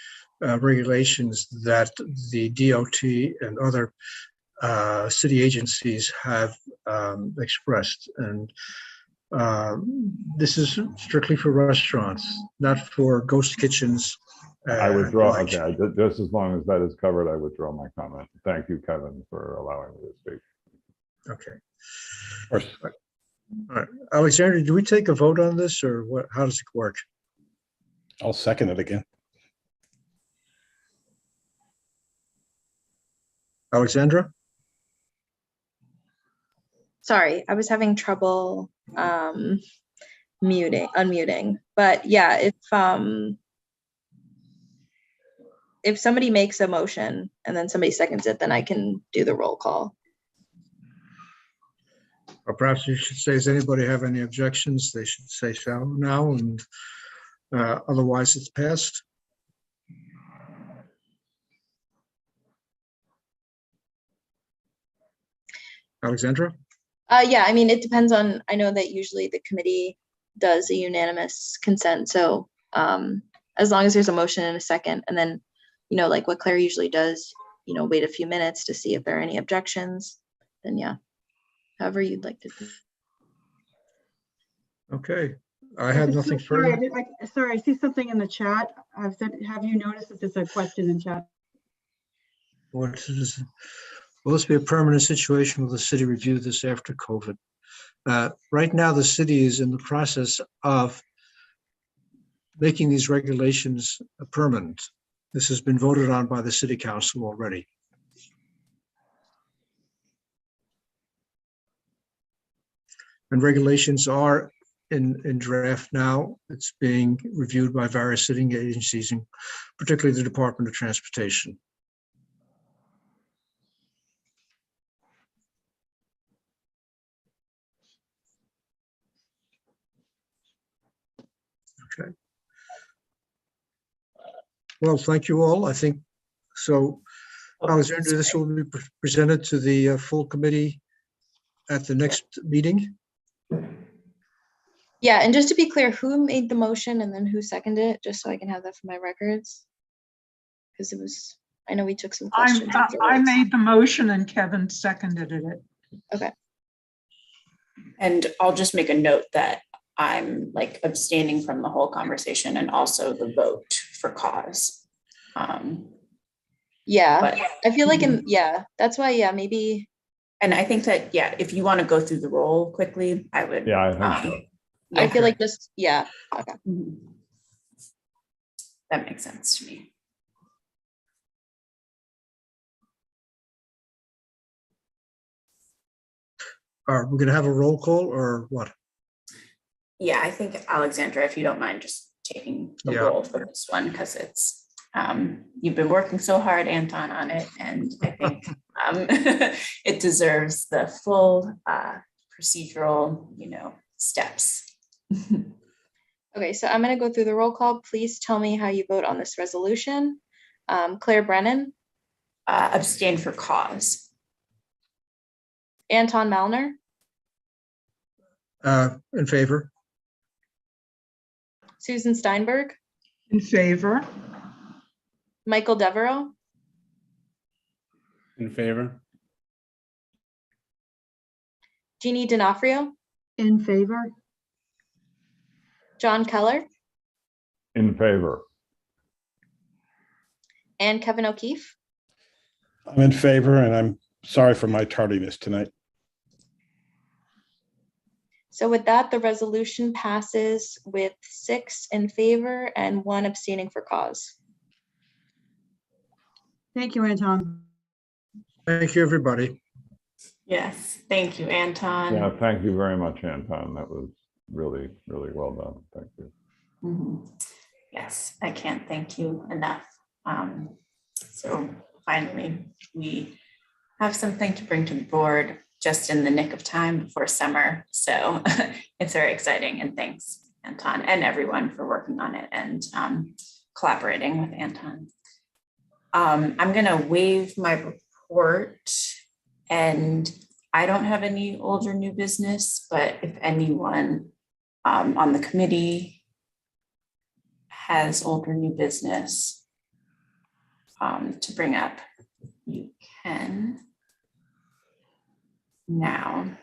regulations that the DOT and other city agencies have expressed. And this is strictly for restaurants, not for ghost kitchens.
I withdraw. Okay, just as long as that is covered, I withdraw my comment. Thank you, Kevin, for allowing me to speak.
Okay.
Of course.
All right, Alexander, do we take a vote on this, or what? How does it work?
I'll second it again.
Alexandra?
Sorry, I was having trouble unmuting. But yeah, if somebody makes a motion and then somebody seconds it, then I can do the roll call.
Or perhaps you should say, does anybody have any objections? They should say so now, and otherwise it's passed. Alexandra?
Yeah, I mean, it depends on, I know that usually the committee does a unanimous consent. So as long as there's a motion and a second, and then, you know, like what Claire usually does, you know, wait a few minutes to see if there are any objections, then yeah, however you'd like to do.
Okay, I have nothing further.
Sorry, I see something in the chat. I've said, have you noticed that there's a question in chat?
What is, will this be a permanent situation? Will the city review this after COVID? Right now, the city is in the process of making these regulations permanent. This has been voted on by the city council already. And regulations are in draft now. It's being reviewed by various sitting agencies, and particularly the Department of Transportation. Okay. Well, thank you all. I think so. Alexander, this will be presented to the full committee at the next meeting.
Yeah, and just to be clear, who made the motion and then who seconded it, just so I can have that for my records? Because it was, I know we took some questions.
I
afterwards.
made the motion and Kevin seconded it.
Okay.
And I'll just make a note that I'm like abstaining from the whole conversation and also the vote for cause.
Yeah,
But-
I feel like yeah, that's why, yeah, maybe.
And I think that, yeah, if you want to go through the roll quickly, I would.
Yeah, I think so.
I feel like just, yeah, okay.
Mhm. That makes sense to me.
Are we going to have a roll call or what?
Yeah, I think Alexandra, if you don't mind just taking the
Yeah.
roll for this one, because it's, you've been working so hard, Anton, on it, and I think it deserves the full procedural, you know, steps.
Okay, so I'm gonna go through the roll call. Please tell me how you vote on this resolution. Claire Brennan,
Abstain for cause.
Anton Malner,
In favor?
Susan Steinberg,
In favor?
Michael Devereaux,
In favor?
Jeannie D'Onofrio,
In favor?
John Keller,
In favor.
and Kevin O'Keefe.
I'm in favor, and I'm sorry for my tardiness tonight.
So with that, the resolution passes with 6 in favor and 1 abstaining for cause.
Thank you, Anton.
Thank you, everybody.
Yes, thank you, Anton.
Yeah, thank you very much, Anton. That was really, really well done. Thank you.
Mhm. Yes, I can't thank you enough. So finally we have something to bring to the board just in the nick of time before summer. So it's very exciting, and thanks Anton and everyone for working on it and collaborating with Anton. I'm gonna waive my report, and I don't have any old or new business, but if anyone on the committee has old or new business to bring up, you can now.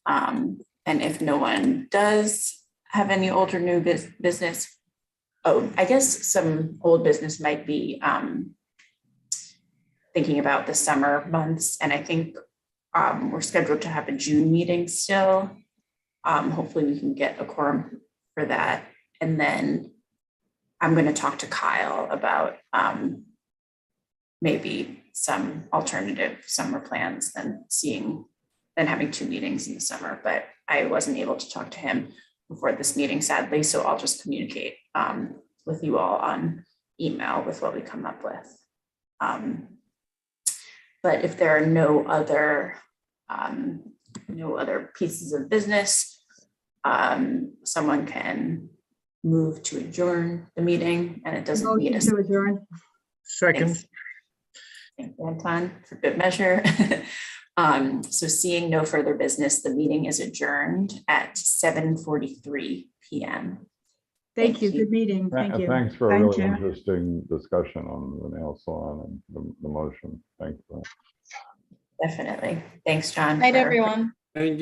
And if no one does have any old or new business, oh, I guess some old business might be thinking about the summer months. And I think we're scheduled to have a June meeting still. Hopefully we can get a quorum for that. And then I'm going to talk to Kyle about maybe some alternative summer plans than having 2 meetings in the summer. But I wasn't able to talk to him before this meeting, sadly. So I'll just communicate with you all on email with what we come up with. But if there are no other pieces of business, someone can move to adjourn the meeting, and it doesn't need
Motion
a
to adjourn.
Second.
Thank you, Anton, for good measure. So seeing no further business, the meeting is adjourned at 7:43 p.m.
Thank you. Good meeting. Thank you.
Thanks for a
Thank
really
you.
interesting discussion on the nail salon and the motion. Thank you.
Definitely. Thanks, John.
Night,
for-
everyone.
Thank you.